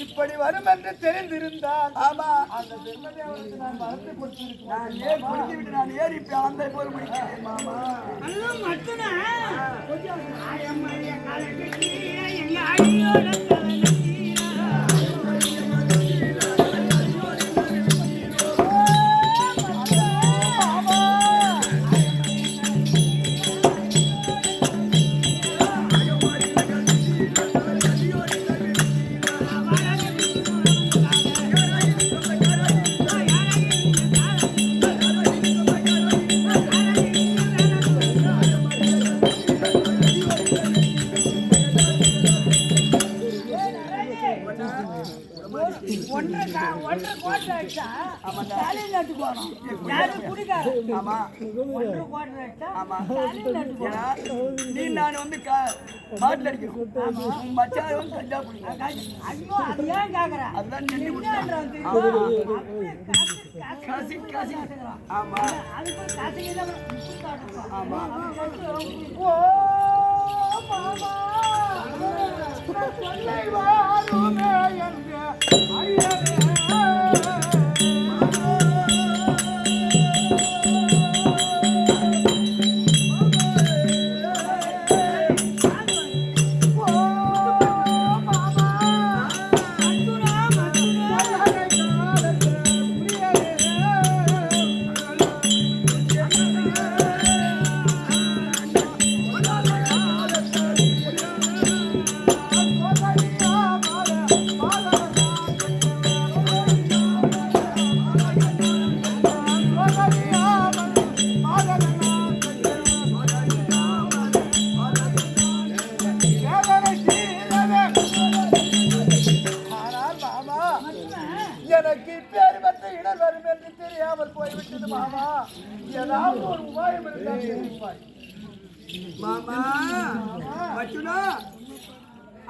இப்படி வரும் என்று தெரிந்திருந்தால் ஆமா அந்த பெருமதேவனுக்கு நான் மறந்து கொடுத்திருக்கேன். நான் ஏறி கொடுத்து விட்டு நான் ஏறி இப்ப அந்த போர் முடிக்கிறேன் மாமா. மட்டும்தான் எங்க அடியோட ஒன்றரை கோட்டை அடிச்சா தலையில் நட்டு போகணும். யாரும் குடிக்காது. ஆமா 1 கோட்டை அடிச்சா தலையில் நட்டு போகணும். நீ நான் வந்து பாட்டில் அடிக்கணும். மச்சான் வந்து கஞ்சா குடிக்கணும். ஐயோ அது ஏன் கேக்குற? அதுதான் நெல்லி காசி காசி. ஆமா அதுக்கு காசு இல்லாம ஆமா ஓ மாமா சொல்லை வாருமே என்று ஐயரே எனக்கு இப்பேற்பட்ட இடர் வரும் என்று தெரியாமல் போய்விட்டது மாமா. ஏதாவது ஒரு உபாயம் இருந்தால் தெரிவிப்பாய். மாமா மச்சுனா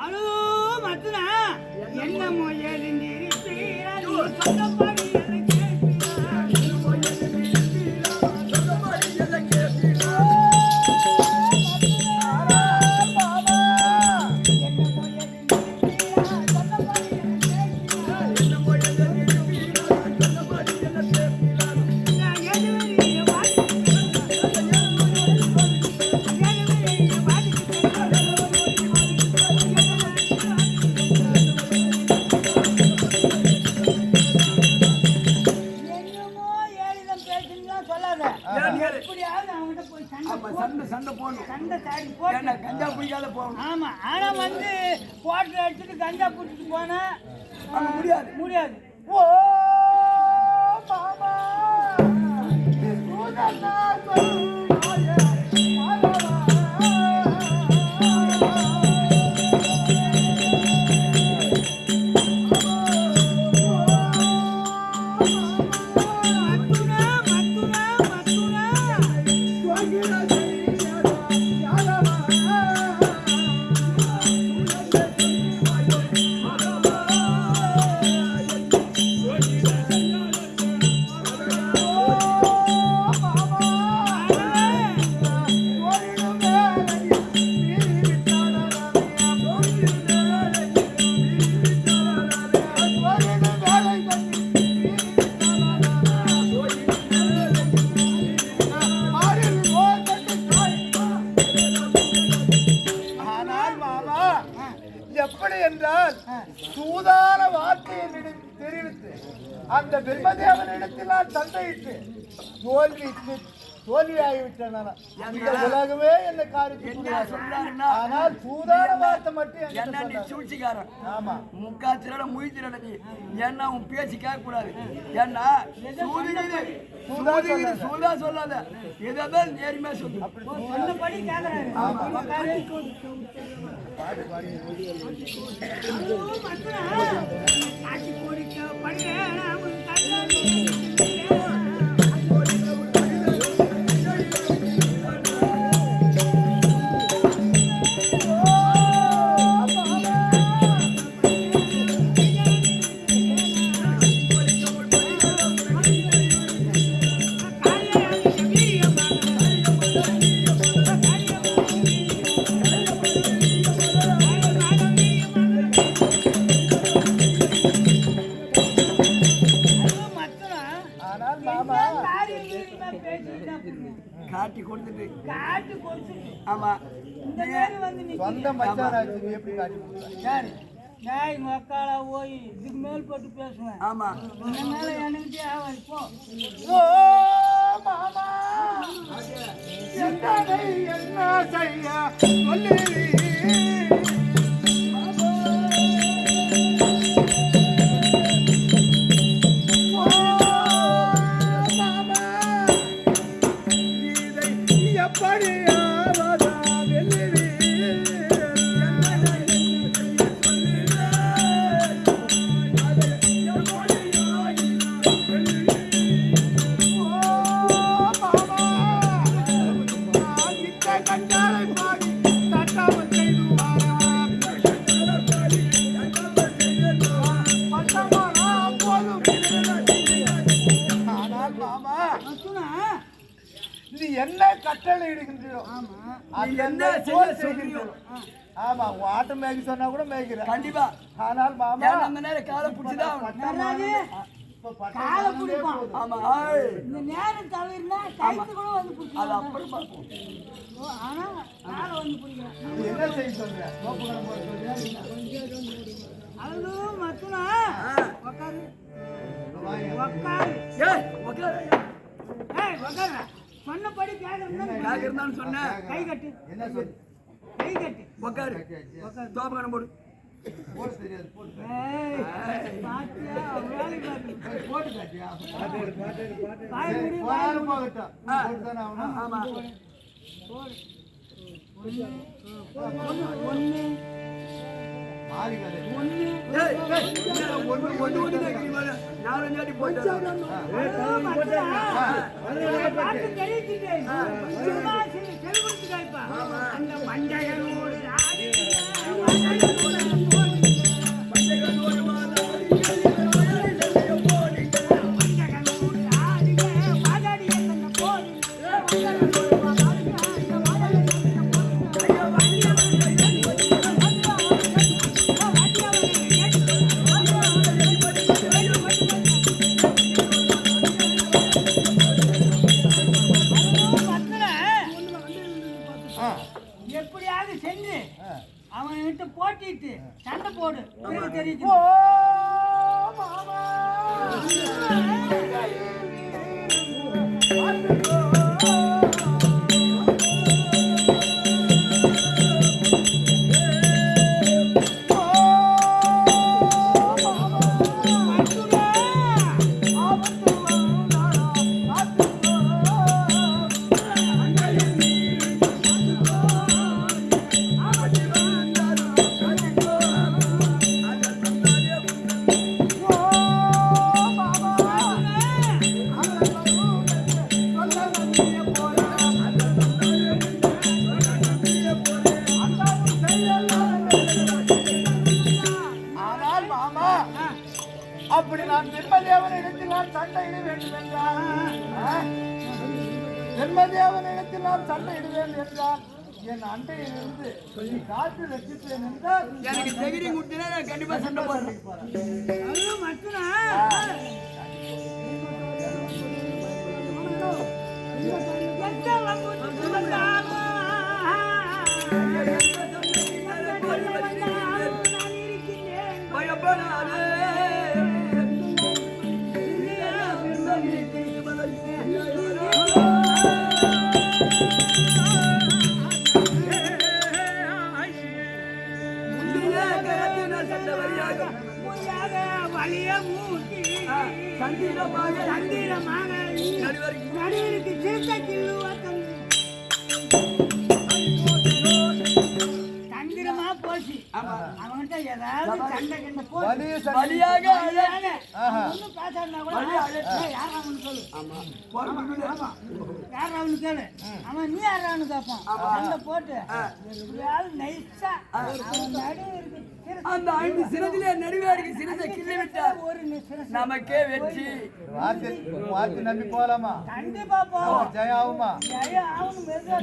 ஹலோ மத்துனா என்னமோ எழுந்திருப்பீரா நீ சொந்தப்படி என்னை கேட்பீரா சண்டை போடணும். சண்டை சாடி போட்டு கஞ்சா பிடிக்காத போகணும். ஆமா ஆனா வந்து போட்டு அடிச்சுட்டு கஞ்சா பிடிச்சிட்டு போனா முடியாது முடியாது. ஓ மாமா சூதனா சொல்லுவாயே மாமா. எப்படி என்றால் சூதான வார்த்தையை தெரிவித்து அந்த பிரம்மதேவனிடத்தில் நான் சண்டையிட்டு தோல்வியாகிவிட்டேன். இந்த உலகமே என்ன காரியம். ஆனால் சூதான வார்த்தை மட்டும் என்ன நீ சூழ்ச்சிக்காரன். ஆமா முக்கா திரட முய் திரட நீ என்ன உன் பேச்சு கேட்க கூடாது. ஏன்னா சூதா சொல்லாத எதாவது நேர்மையா சொல்லு. சொன்னபடி கேக்குறாரு. காட்டி கொடுத்துட்டு காட்டு கொடுத்து ஆமா இந்த மாதிரி வந்து நீ சொந்த மச்சானாச்சு எப்படி காட்டி யாரு நாய் மக்காளா போய் இதுக்கு மேல் போட்டு பேசுவேன். ஆமா இந்த மேல எனக்கு ஆவாது போ. ஓ மாமா என்ன செய்ய சொல்லி என்ன கட்டளை இடுகின்றோ ஆமா ஆட்டம் மேய்க்க சொன்னா கூட மேய்க்கிறேன் கண்டிப்பா. ஆனால் மாமா அந்த நேரம் காலை பிடிச்சுதான் காலை பிடிப்பான். ஆமா இந்த நேரம் தவிர்னா கைத்து கூட வந்து அது பிடிக்கும். அப்புறம் பார்ப்போம். ஆனா காலை வந்து பிடிக்கிறேன். என்ன செய்ய சொல்றேன் அது மத்துனா உக்காரு உக்காரு. ஏய் உக்காரு. சொன்னபடி கேக்குறேன்னு சொன்னேன். கை கட்டு. என்ன சொல்லு கை கட்டு. உக்காரு. தோப்பகணம் போடு. போட்டு தெரியாது போட்டு பாத்தியா வேலை பாரு. போட்டு காட்டியா பாய் முடி வாரம் போகட்டும் போட்டு தானே ஆகணும். ஆமா போடு. ஒண்ணு மாறி கதை ஒண்ணு ஒண்ணு நாலஞ்சு அடி போட்டேன். அந்த மஞ்சளோடு எப்படியாவது சென்று அவனை விட்டு போட்டிட்டு சண்டை போடு தெரியுது. அப்படி நான் ஜென்மதேவனிடத்தில் நான் சண்டையிட வேண்டும் என்றால் ஜென்மதேவனிடத்தில் நான் சண்டையிடுவேன் என்றால் என் அண்டையிலிருந்து காற்று ரசிப்பேன் என்றால் எனக்கு தைரியம் கொடுத்தா நான் கண்டிப்பா சண்டை போடுறேன். நடுவருக்கு சிறுத்தை கிள்ளுவா தந்திரமா போச்சு. அவன்கிட்ட ஏதாவது சண்டை கண்ட வழியாக ஒன்னும் பேசாருனா கூட யார் அவனு சொல்லு. யார் அவனு கேளு. அவன் நீ யார் அவனு கேட்பான். சண்டை போட்டு எப்படியாவது நைஸா நடுவருக்கு அந்த 5 சிரத்திலே நடுவேருக்கு சிரத்தை கிள்ளி விட்டார். நமக்கே வெற்றி. வார்த்தை நம்பி போகலாமா? கண்டிப்பா போவோம். ஜெய ஆகுமா? ஜெய ஆகணும். மெதுவா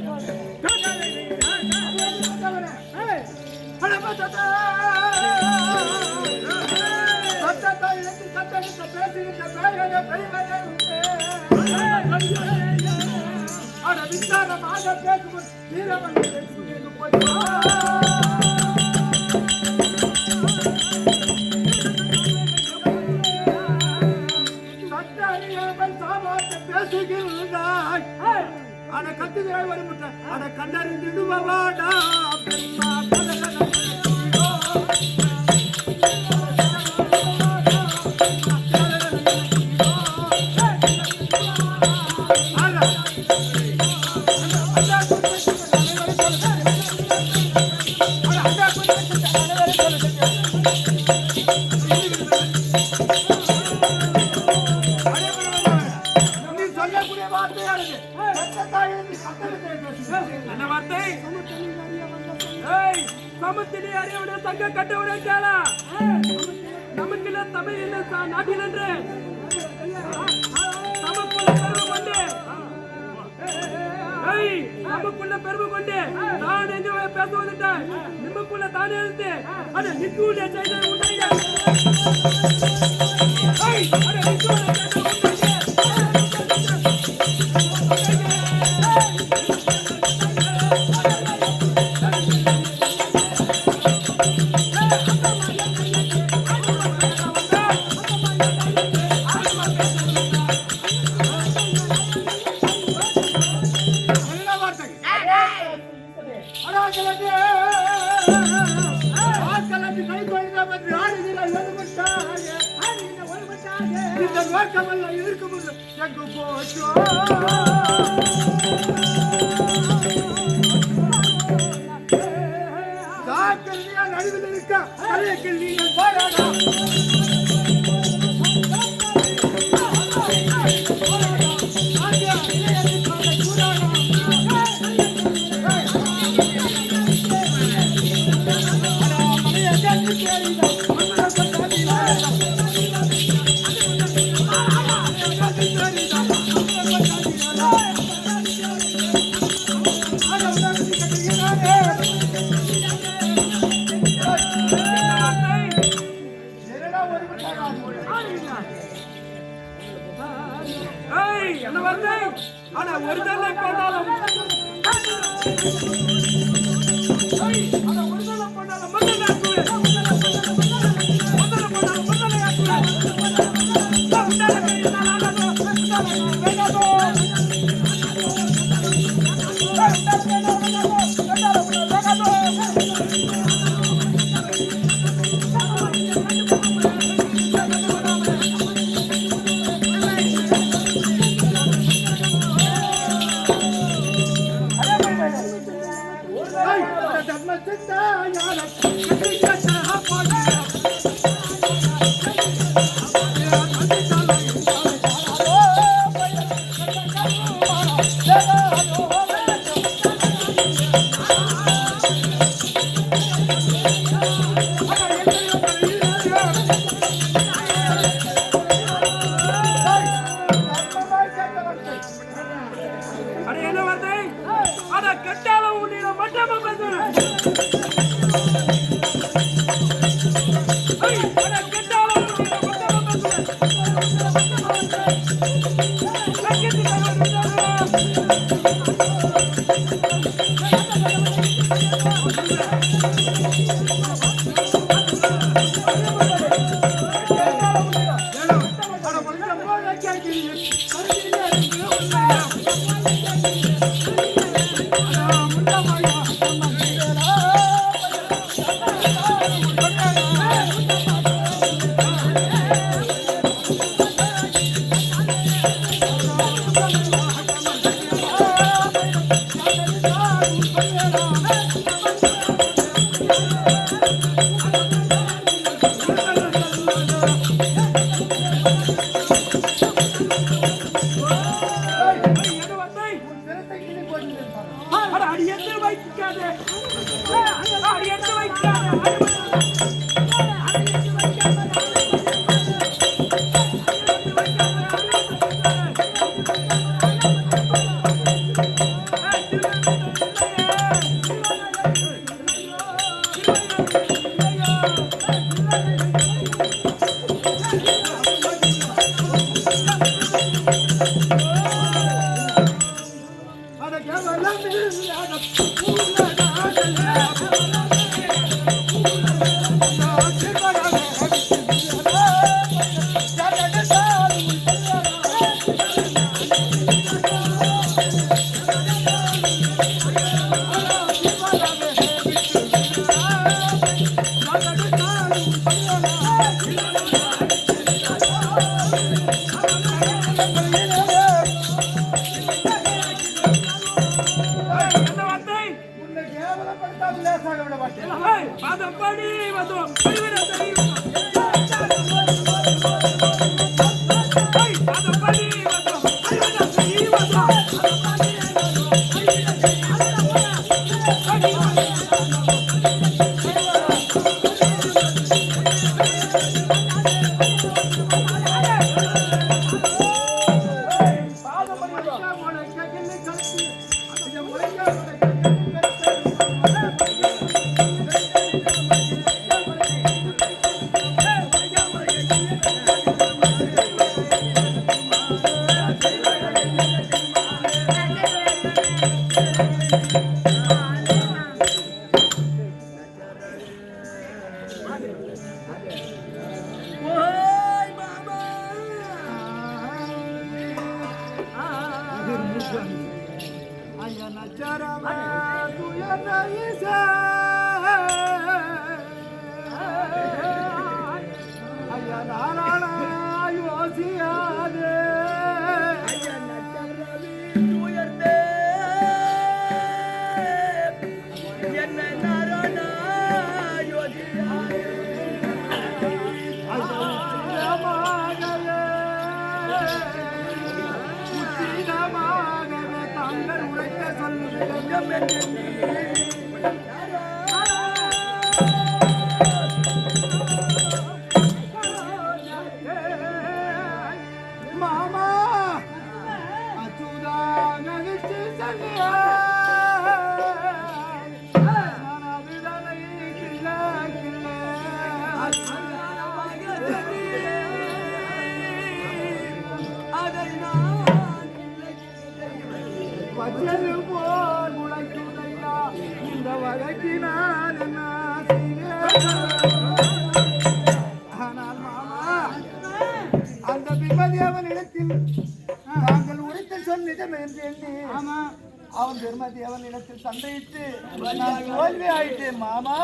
அட கத்துகிறாய் வருமுட்ட அட கண்டறிந்துடுவாடா சமத்திலே அறிவுடைய தங்க கட்டவுடைய கேளா நமக்கு தமிழ் என்ன நாட்டில் என்று நமக்குள்ள பெருமை கொண்டு நான் எங்க பேச வந்துட்டேன். நிம்மக்குள்ள தானே இருந்து அதை நிற்கூடிய செய்த நடுவில் இருக்க அழகில் நீங்கள் பாராடா என்ன வந்து ஆனா ஒரு தடவை போனாலும் அதை நான் பச்சது போல் முளைக்குதையா இந்த வகைக்கு நான் என்ன செய்வேன்? ஆனால் மாமா அந்த பிரம்மதேவனிடத்தில் தாங்கள் உரைத்த சொன்னிடம் என்று எண்ணி அவன் பிரம்மதேவனிடத்தில் சண்டையிட்டு நான் தோல்வி ஆயிட்டேன் மாமா.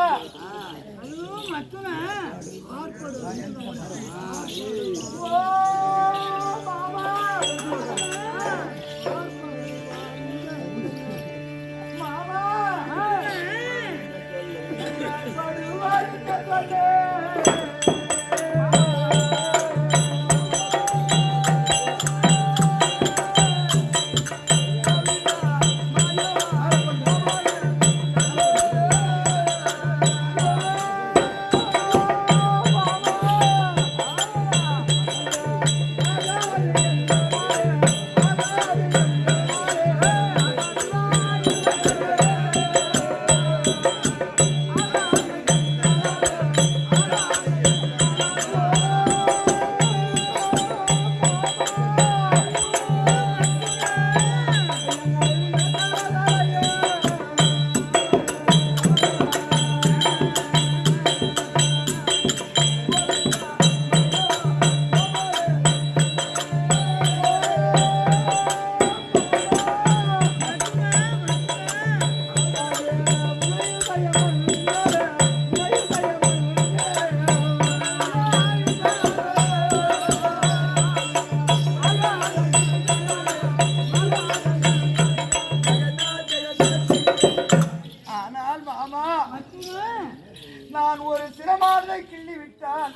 நான் ஒரு சிரமானதை கிள்ளி விட்டால்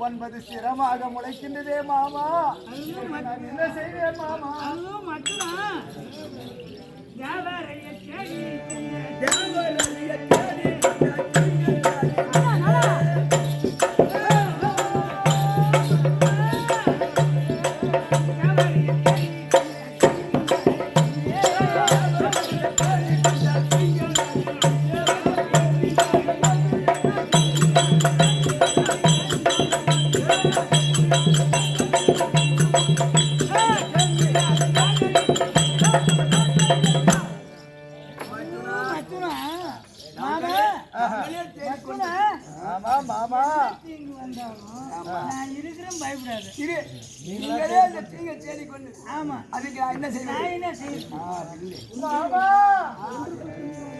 9 சிரமாக முளைக்கின்றதே மாமா. நான் என்ன செய்வேன் மாமா? நீங்களே அந்த தீங்க தேடி கொண்டு ஆமா அதுக்கு என்ன செய்வேன் மாமா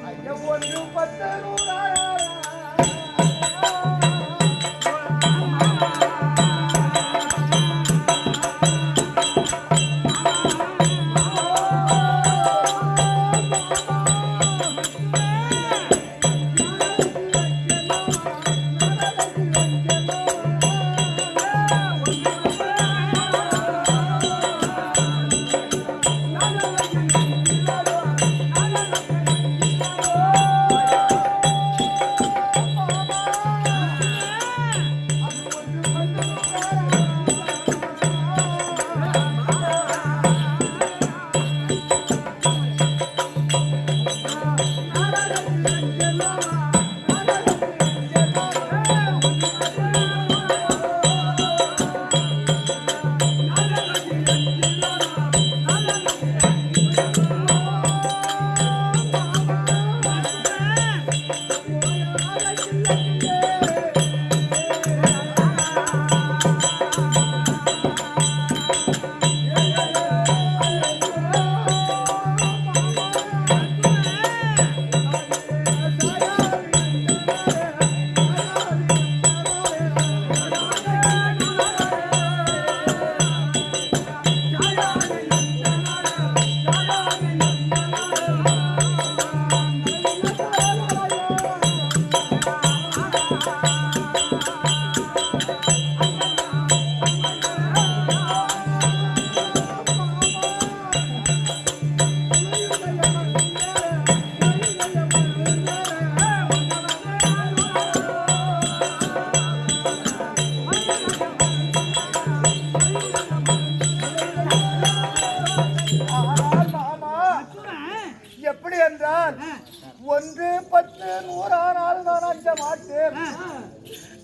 ஐயா 1 10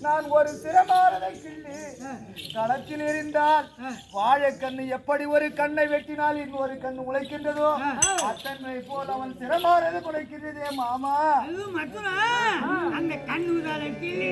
நான் ஒரு சிரமானதை கிள்ளி களத்தில் எறிந்தால் வாழைக்கண்ணு எப்படி ஒரு கண்ணை வெட்டினால் இன்னொரு கண்ணு உழைக்கின்றதோ அத்தன்மை போல் அவன் சிரமானது உழைக்கின்றதே மாமா. அந்த கண்ணுதால கிள்ளி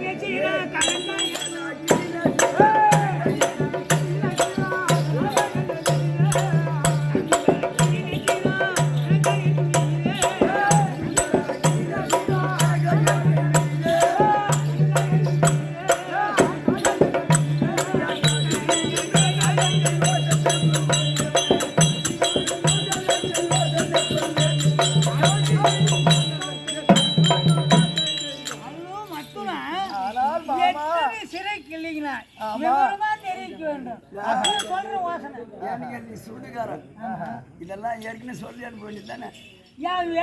இதெல்லாம் ஏற்கனவே சொல்லி அனுப்ப வேண்டியது தானே?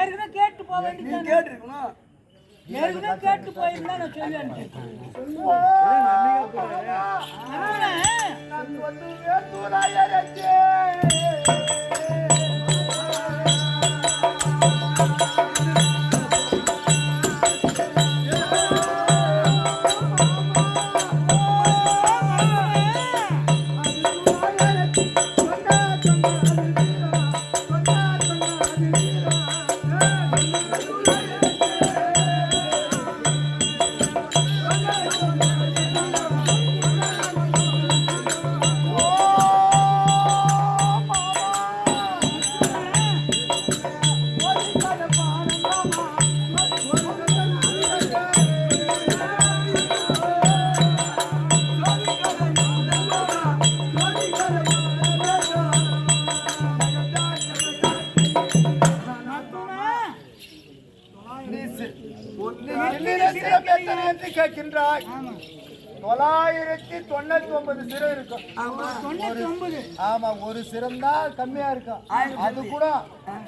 ஏற்கனவே கேட்டு போக வேண்டியது கேட்டுருக்கணும். ஏற்கனவே கேட்டு போயிருந்தா நான் சொல்லி அனுப்பிட்டேன். கேட்கின்றாய் 999 சிரம் இருக்கும். ஆமா, ஒரு சிரம் தான் கம்மியா இருக்கும். அது கூட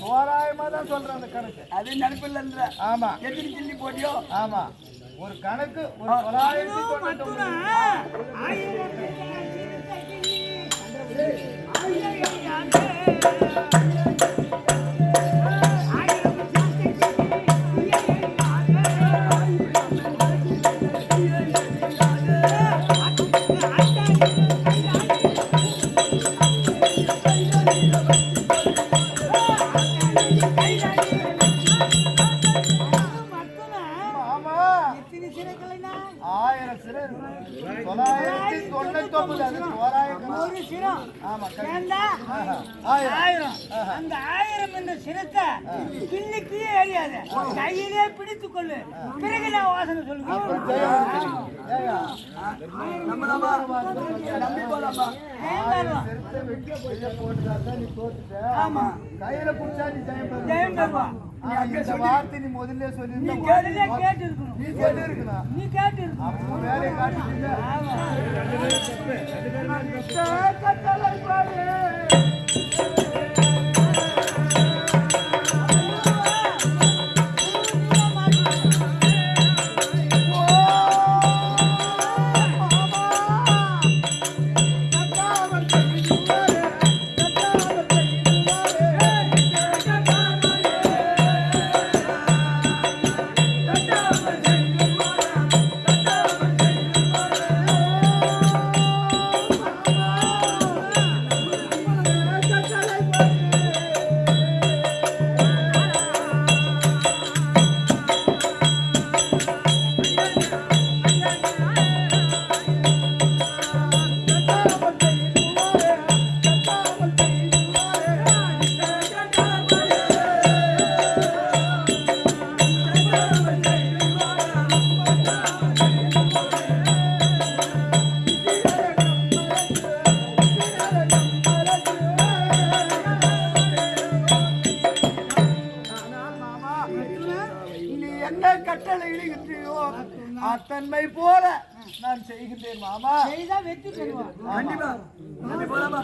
தோராயமா தான் சொல்றேன் அந்த கணக்கு. அது நினைப்பில்ல. ஆமா, எத்தனை கிள்ளி போட்டியோ. ஆமா, ஒரு கணக்கு ஒரு 999. கையிலே பிடித்துக் கொள்ளு, பிறகு நான் வாசனை சொல்லுவேன். கையில புடிச்சா நீ ஜெயம் பெறுவா. வார்த்தை நீ முதல்ல சொல்லி கேட்டு இருக்கணும். நீ கேட்டு இருக்கணும். வேலையை காட்டிட்டு அத்தன்மை போல நான் செய்கின்றேன் மாமா. செய்தா வெற்றி பெறுவான். கண்டிப்பா. போலாமா?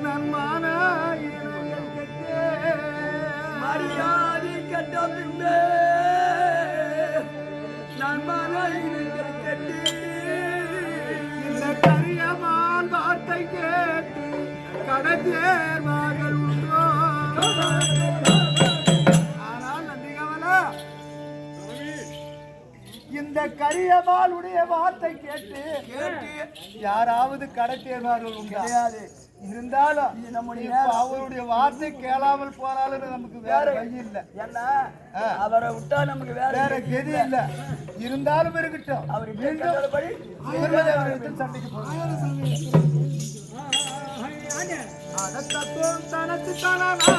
நன்மான மரியாதை கட்ட பின்பே நன்மான கட்டி இந்த கரியமான் வார்த்தை கேட்டு கடத்தேர்வார்கள் உண்டோ. ஆனால் நந்திகவனா, இந்த கரியமாளுடைய வார்த்தை கேட்டு யாராவது கடத்தேர்வார்கள் உண்டா? கிடையாது. இருந்தாலும் இது நம்முடைய இப்ப அவருடைய வார்த்தை கேளாமல் போனாலும் நமக்கு வேற வழி இல்லை. ஏன்னா அவரை விட்டா நமக்கு வேற கதி இல்லை. இருந்தாலும் இருக்கட்டும், அவர் மீண்டும் பிரம்மதேவனிடத்தில் சண்டைக்கு போறோம். தத்துவம் தனத்து தனனா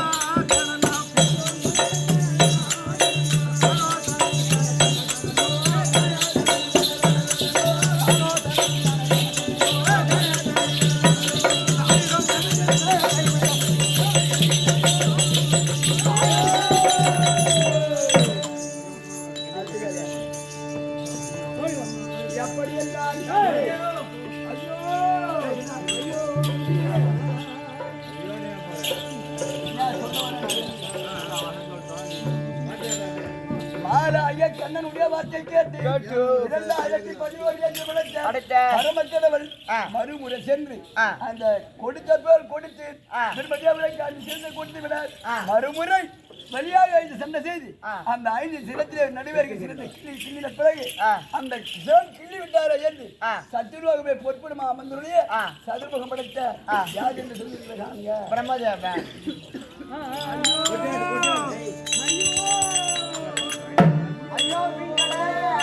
கண்ணனுடைய வார்த்தை கேட்டு 2011 பரமக்கடவுள் மறுமுறை சென்று அந்த கொடுத்த பேர் கொடுத்து சிறந்து கொடுத்து விட மறுமுறை வழியாக 5 சண்டை செய்து அந்த 5 சிரத்திலே நடுவேற்கு சிறந்த கிள்ளின பிறகு அந்த கிள்ளி விட்டார என்று சத்துருவாகவே பொற்படுமா அமர்ந்துடைய சதுர்முகம் படைத்த யார் என்று சொல்லியிருக்கிறாங்க பிரம்மதேவன். ஐயோ ஐயா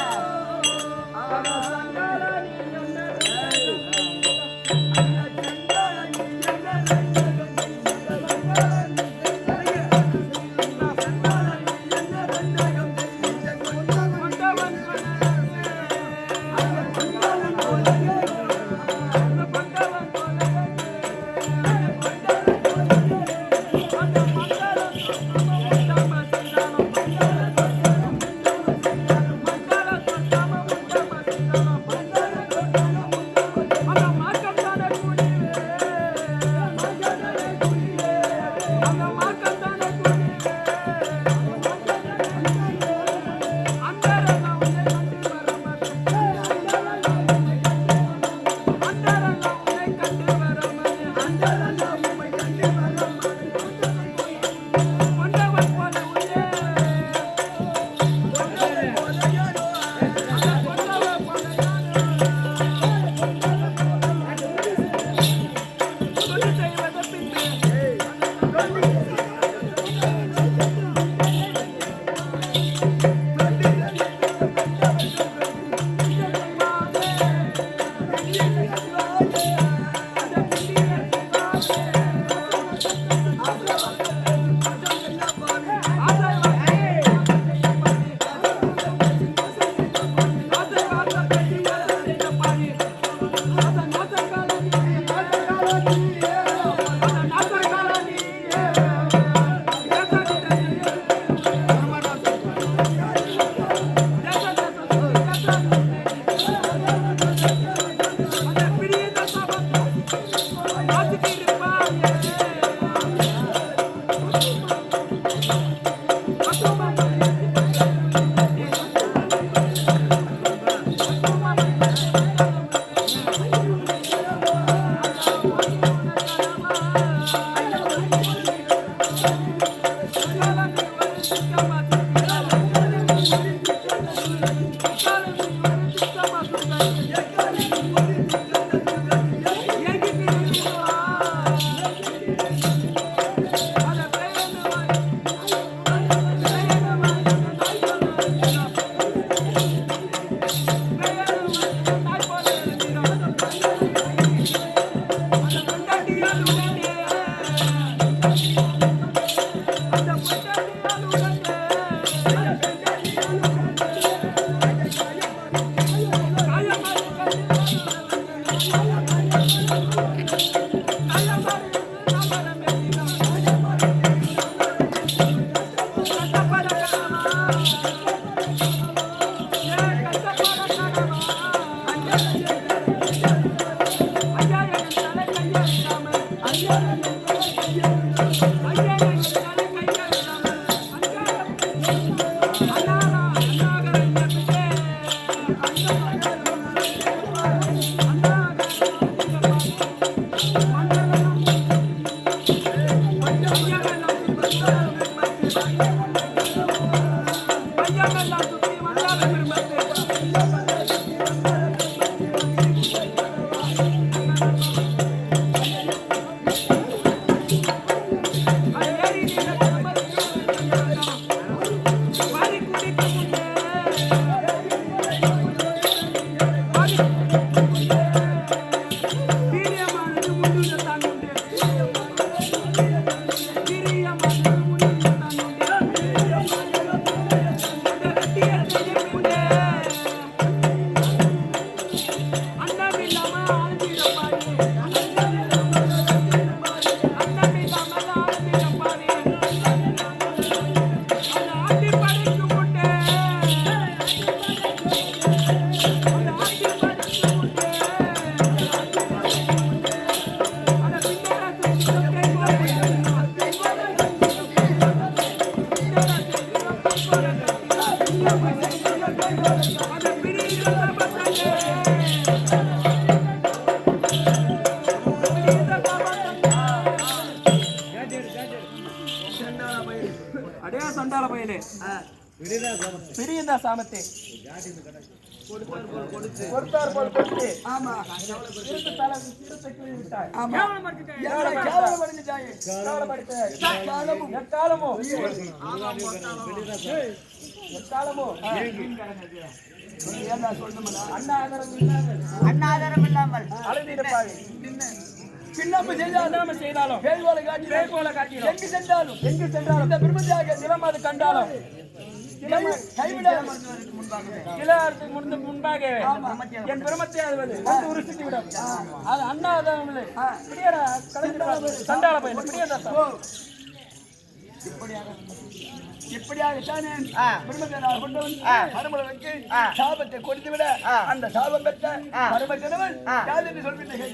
அடையா சண்டால பையனே பிரியந்தா சாமத்தே கொடுத்தார் போல் கொடுத்து ஆமா இருந்த தலை சிறுத்தை கிள்ளி விட்டாய் ஆமா கேவலமடைஞ்சாய் கேவலமடைத்த எக்காலமோ ஏன்னா சொல்லணும்னா அண்ணாதாரம் இல்லாமல் அழுதிடப்பாங்க பின்னாம செய்தாலும் பேய் போல காட்டி எங்கு சென்றாலும் இந்த பிரம்மத்தியாக நிலம் அது கண்டாலும் முன்பாக என் பிரமத்தை ஆகுவது உருசித்து விடும் அது அண்ணாதான் சண்டாள பையன் இப்படியாகத்தானே பிரம்மதேவனார் கொண்டவன் மறுமலனுக்கு சாபத்தை கொடுத்து விட அந்த சாபம் பெற்ற மரும கணவன் யார் என்று சொல்வீர்கள்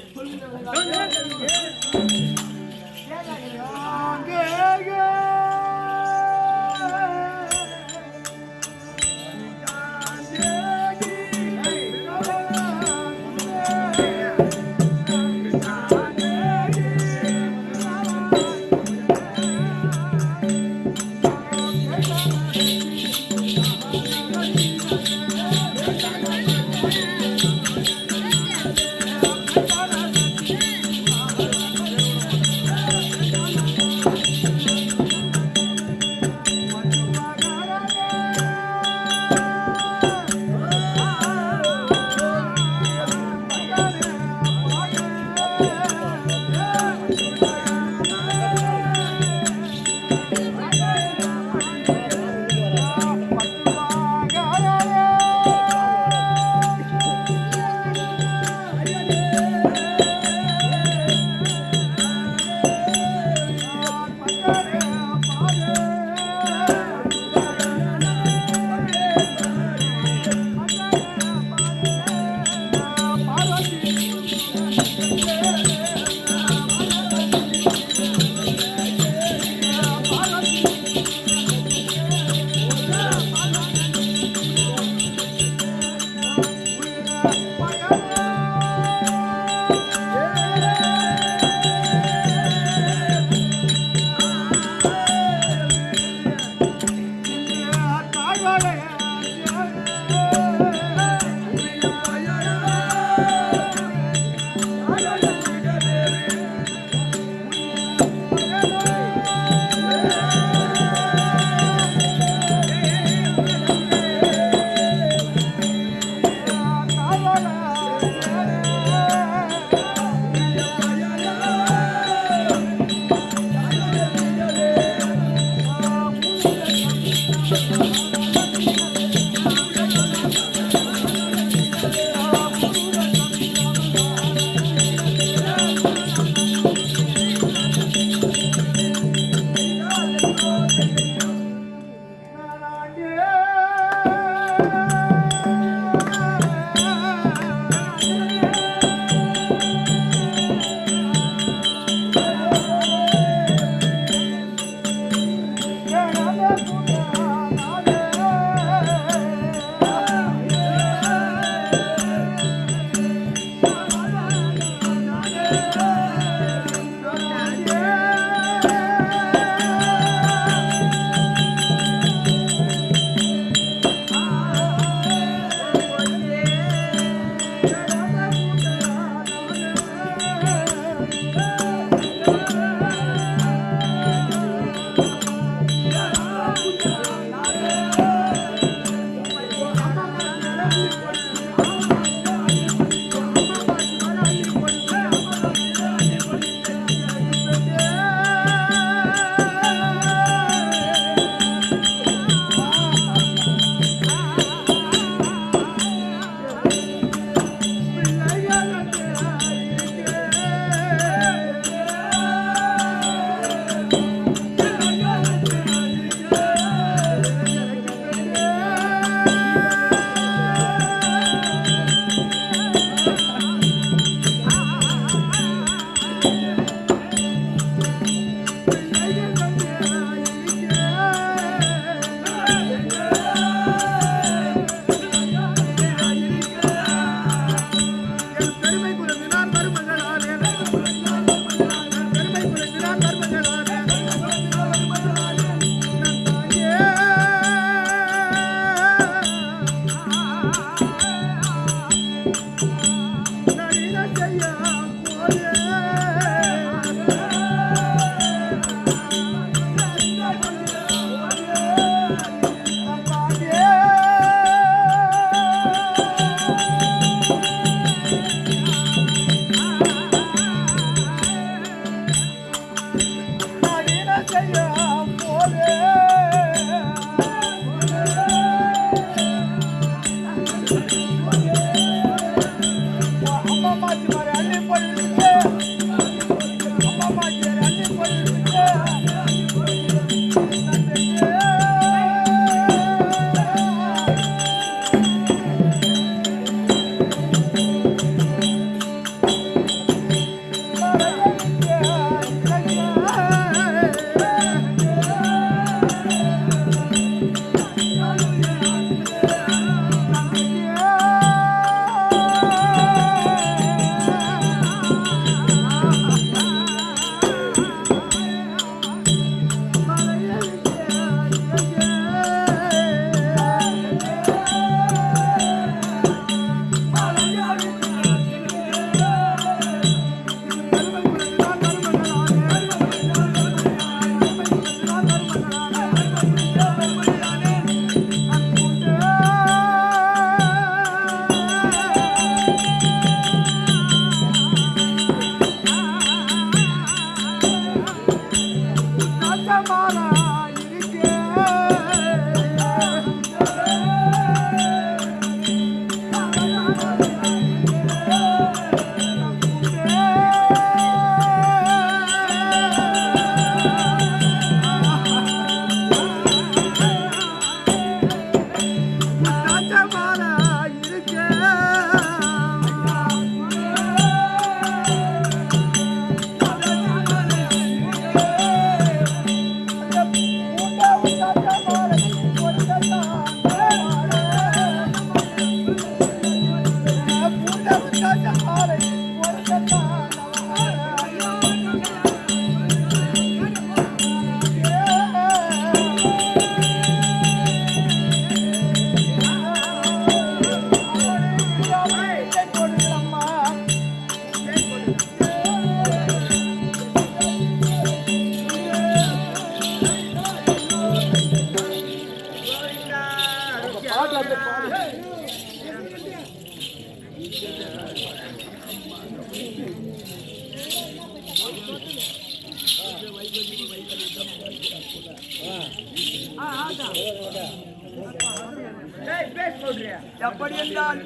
எப்படி என்றால்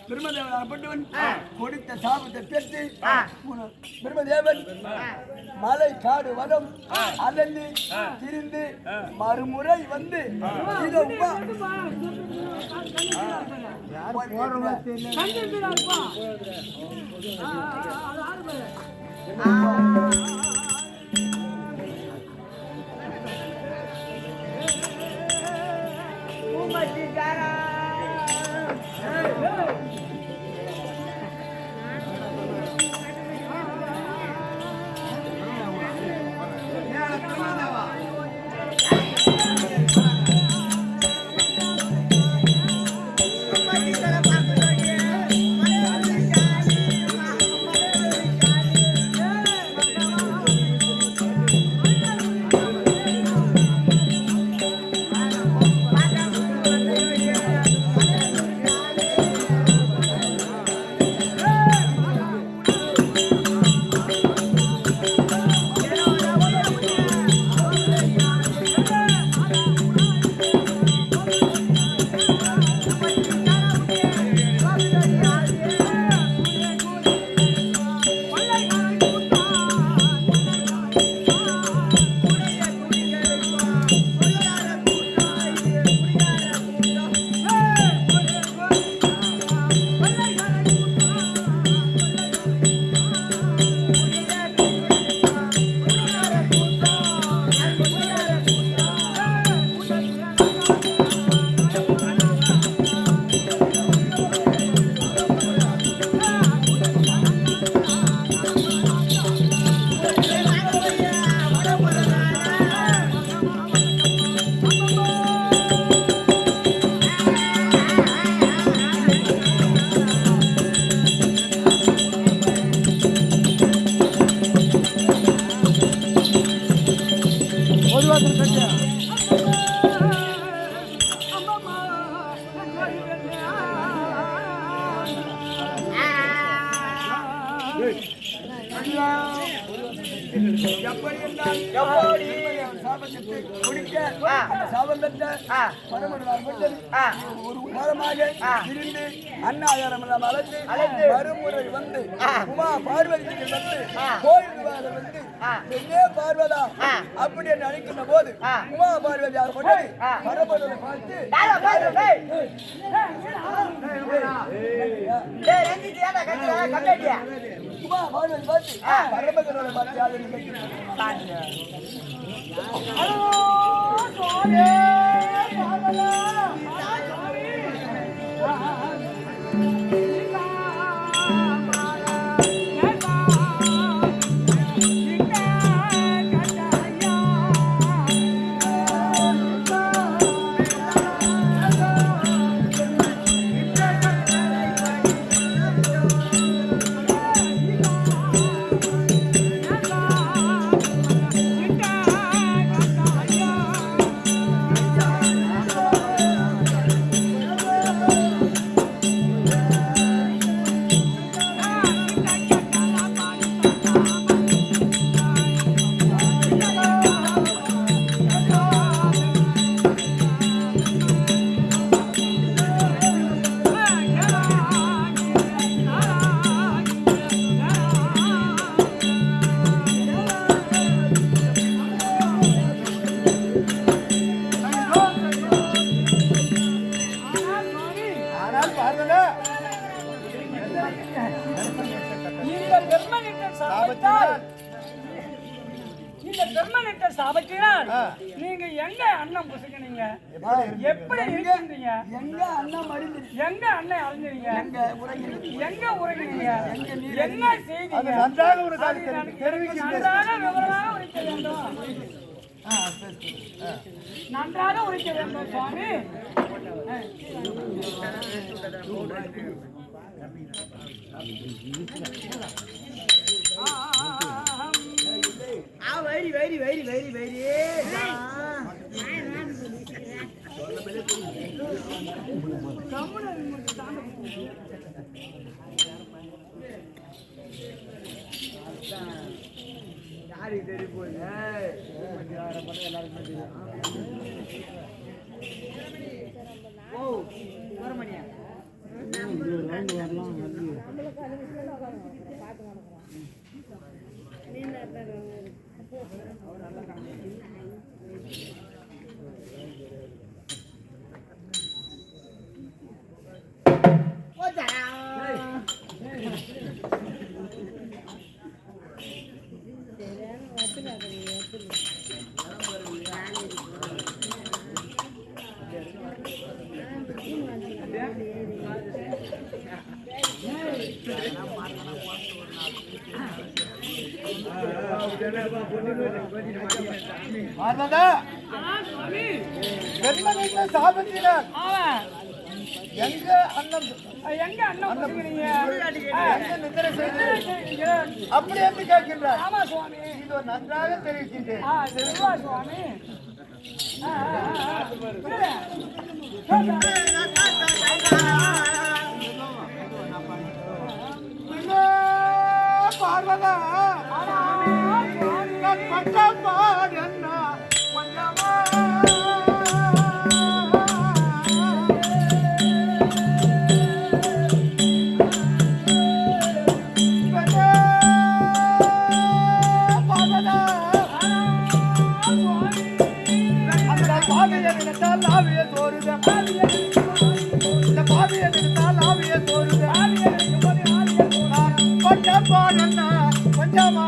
பிரம்மதேவன் அப்பட்டவன் கொடுத்த சாபத்தை பெற்று பிரம்மதேவன் மலை காடு வனம் அலந்து திரிந்து மறுமுறை வந்து ஒரு வாரமாக இருந்து அன்னாதாரம் அழைத்து மறுமுறை வந்து உமா பார்வதிக்கு வந்து கோயில் வந்து பெண்ணே பார்வதா அப்படி என்று அழைக்கின்ற போது உமா பார்வதி பரமனை பார்த்து உமா பார்வதி பார்த்து பரமகரனை பார்த்து இந்த பெருமனிட்ட சாபத்தினால் நீங்க எங்க அண்ணன் புசுக்கினீங்க? எப்படி இருக்கீங்க? எங்க அண்ணன் மருந்து எங்க அண்ணன் அறிஞ்சீங்க? எங்க உறங்கினீங்க? என்ன செய்தீங்க? நன்றாக ஒரு காரியத்தை தெரிவிக்கின்றேன். நன்றாக விவரமாக உரைக்க வேண்டும். நன்றாக உரைக்க வேண்டும் சுவாமி. Very very very very very யாருக்கு தெரியும் போய் ஓ மணியா சாபத்தினர் எங்க அண்ணன் நித்திரை செய்து அப்படி என்று கேட்கின்றார். இது நன்றாக தெரிவிக்கின்றேன். பார்வதா பட்ட பாடு என்ன கொஞ்சமா கொஞ்சமா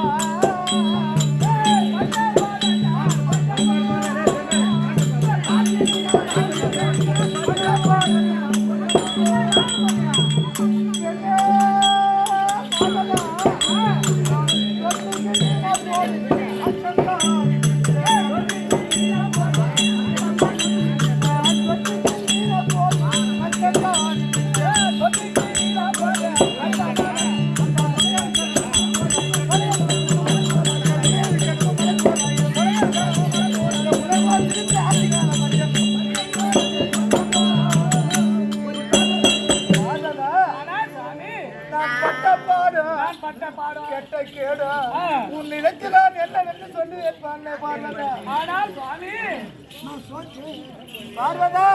கெட்ட கேடு உன் நிலத்திலான் என்னவென்று சொல்லி பார்வதா. ஆனால் சுவாமி பார்வதா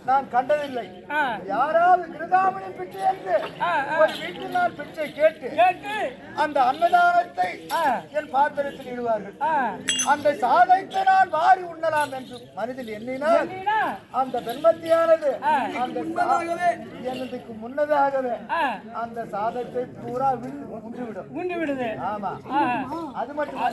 நான் கண்டதில்லை. ஆ. யாராவது கிருதாமணி பிச்சை என்று ஒரு வீட்டில் நான் பிச்சை கேட்டு அந்த அன்னதானத்தை என் பாத்திரத்தில் இடுவார்கள். அந்த சாதத்தை நான் வாரி உண்ணலாம் என்று மனதில் எண்ணினால் அந்த பெண்மத்தியானது அந்த எனதுக்கு முன்னதாகவே அந்த சாதத்தை பூரா உண்டு விடுது. ஆமா, அது மட்டும்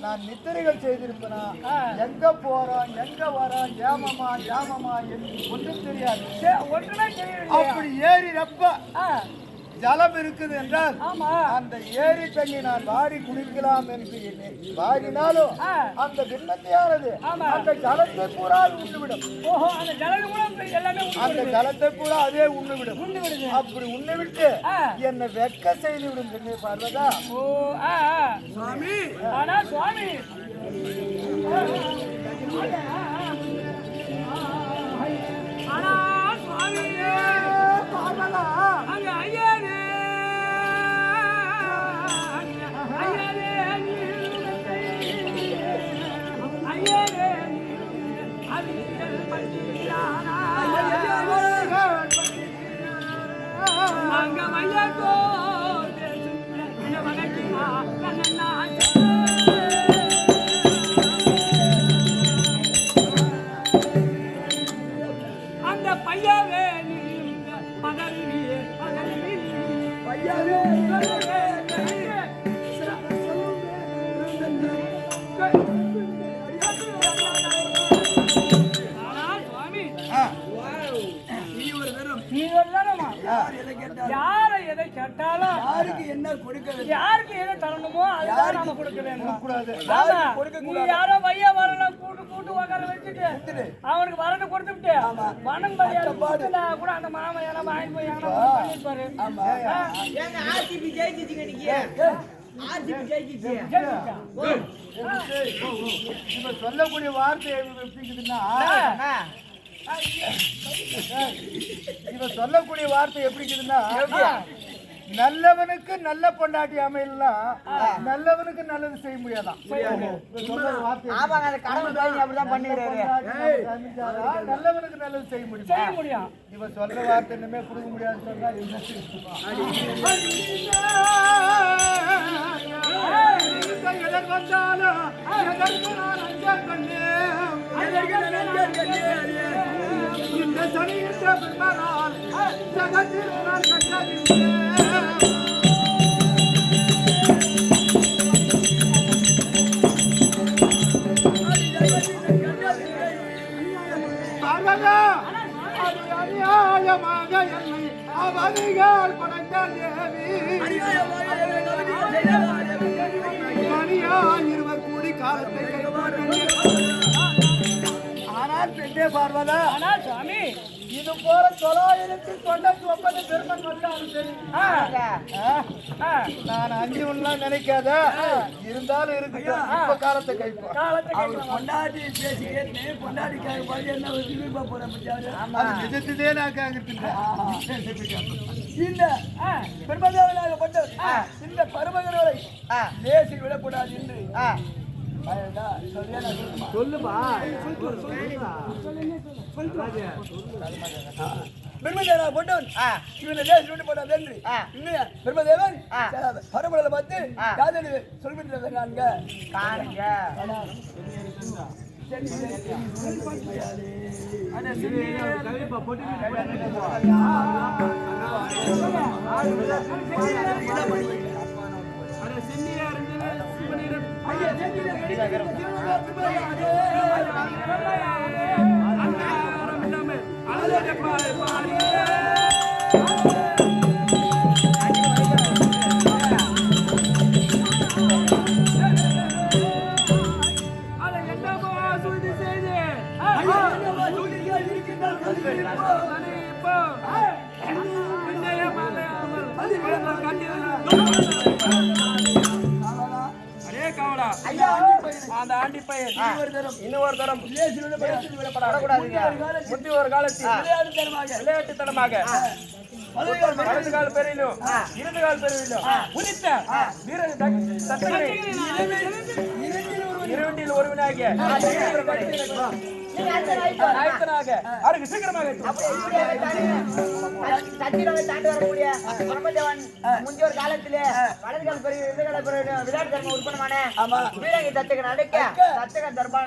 நான் நித்திரைகள் செய்திருப்பேனா, எங்க போறோம் எங்க வரோம், ஏமமா ஒன்றும் தெரியாது. அப்படி ஏறினப்ப ஜலம் இருக்குது என்றால் அந்த ஏரி தண்ணி நான் வாரி குடிக்கலாம் என்று வாரினாலும் அந்த பின்னத்தையானது அந்த ஜலத்தை பூரா உண்ணுவிடும். அந்த ஜலத்தை பூரா அதே உண்ணுவிடும். அப்படி உண்ணுவிட்டு என்னை வெட்க செய்து விடும் பெண்ணே பார்வதா. சுவாமி ஆனா சுவாமி ஆனா சுவாமி பார்வதா அங்க ஐயரே அந்த பையாவே யாரை எதை கேட்டாலும் யாருக்கு என்ன கொடுக்க, யாருக்கு எதை தரணுமோ அதுதான் நாம கொடுக்க வேண்டும். நீ யாரோ பையா வரலாம் கூட்டு உக்கார வச்சுட்டு அவனுக்கு வரணும் கொடுத்துட்டு வனம் மரியாதை கூட அந்த மாமா ஏன்னா வாங்கி போய் பண்ணிருப்பாரு. ஆர்சிபி ஜெயிச்சிங்க, நீங்க ஆர்சிபி ஜெயிச்சிச்சு. இப்ப சொல்லக்கூடிய வார்த்தை எப்படிக்குதுன்னா, இவ சொல்லக்கூடிய வார்த்தை எப்படி இருக்குதுன்னா, நல்லவனுக்கு நல்ல பொண்டாட்டி அமையலாம், நல்லவனுக்கு நல்லது செய்ய முடியாதான். நல்லவனுக்கு நல்லது செய்ய முடியும். இவ சொல்ற வார்த்தை இனிமே கொடுக்க முடியாதுன்னு சொன்னா எதற்கு வந்தாலும் இந்த சனியிட்ட பெருமாள் ஜகத்தில் நான் கண்டறிந்தேன். அநியாயமாக என்னை அவதிகள் படைத்த தேவி, இருவர் கூடி காலத்தை ஆனால் பெண்ணே பார்வதா, சுவாமி இது போல 999 பெருமன் வந்தாலும் சரி நான் அஞ்சு ஒன்றுலாம் நினைக்காத, இருந்தாலும் இருக்கட்டும். இப்ப காலத்தை கைப்போம். பொண்டாட்டி பேசி கேட்டு பொண்டாட்டிக்காக பாதி என்ன விரும்ப போறேன். நிஜத்துதே நான் கேட்கிட்டேன். இந்த பெருமதாவனாகப்பட்ட இந்த பரமகரவரை லேசில் விடக்கூடாது என்று சொல்லுப்பா. பிரம்மதேவனா போட்டவன் இவனை தேசம் விட்டு போட்டான் வென்று இன்னும் பிரம்மதேவன் பரம்பரை பார்த்து யாதனை சொல்லிட்டு காணுங்க அந்த ஆண்டி பையன் இன்னொரு தரம் விடப்படாதுங்க. முந்தி ஒரு காலத்தில் விளையாட்டுத்தனமாக வலது கால் பெரியிலும் இடது கால் பெரியிலும் உதித்த வீரன் தத்தகனை இரண்டில் ஒருவனாகிய நாயக்கனாக அவருக்கு சீக்கிரமாக சத்திரவை தாண்டி வரக்கூடிய பிரம்மதேவன் முந்தைய ஒரு காலத்திலே வலது கால் பெரிய இடது கால் பெரிய விளையாட்டு தர்ம உற்பத்தமான வீரங்கை தத்தகன் அடைக்க தத்தகன் தர்பான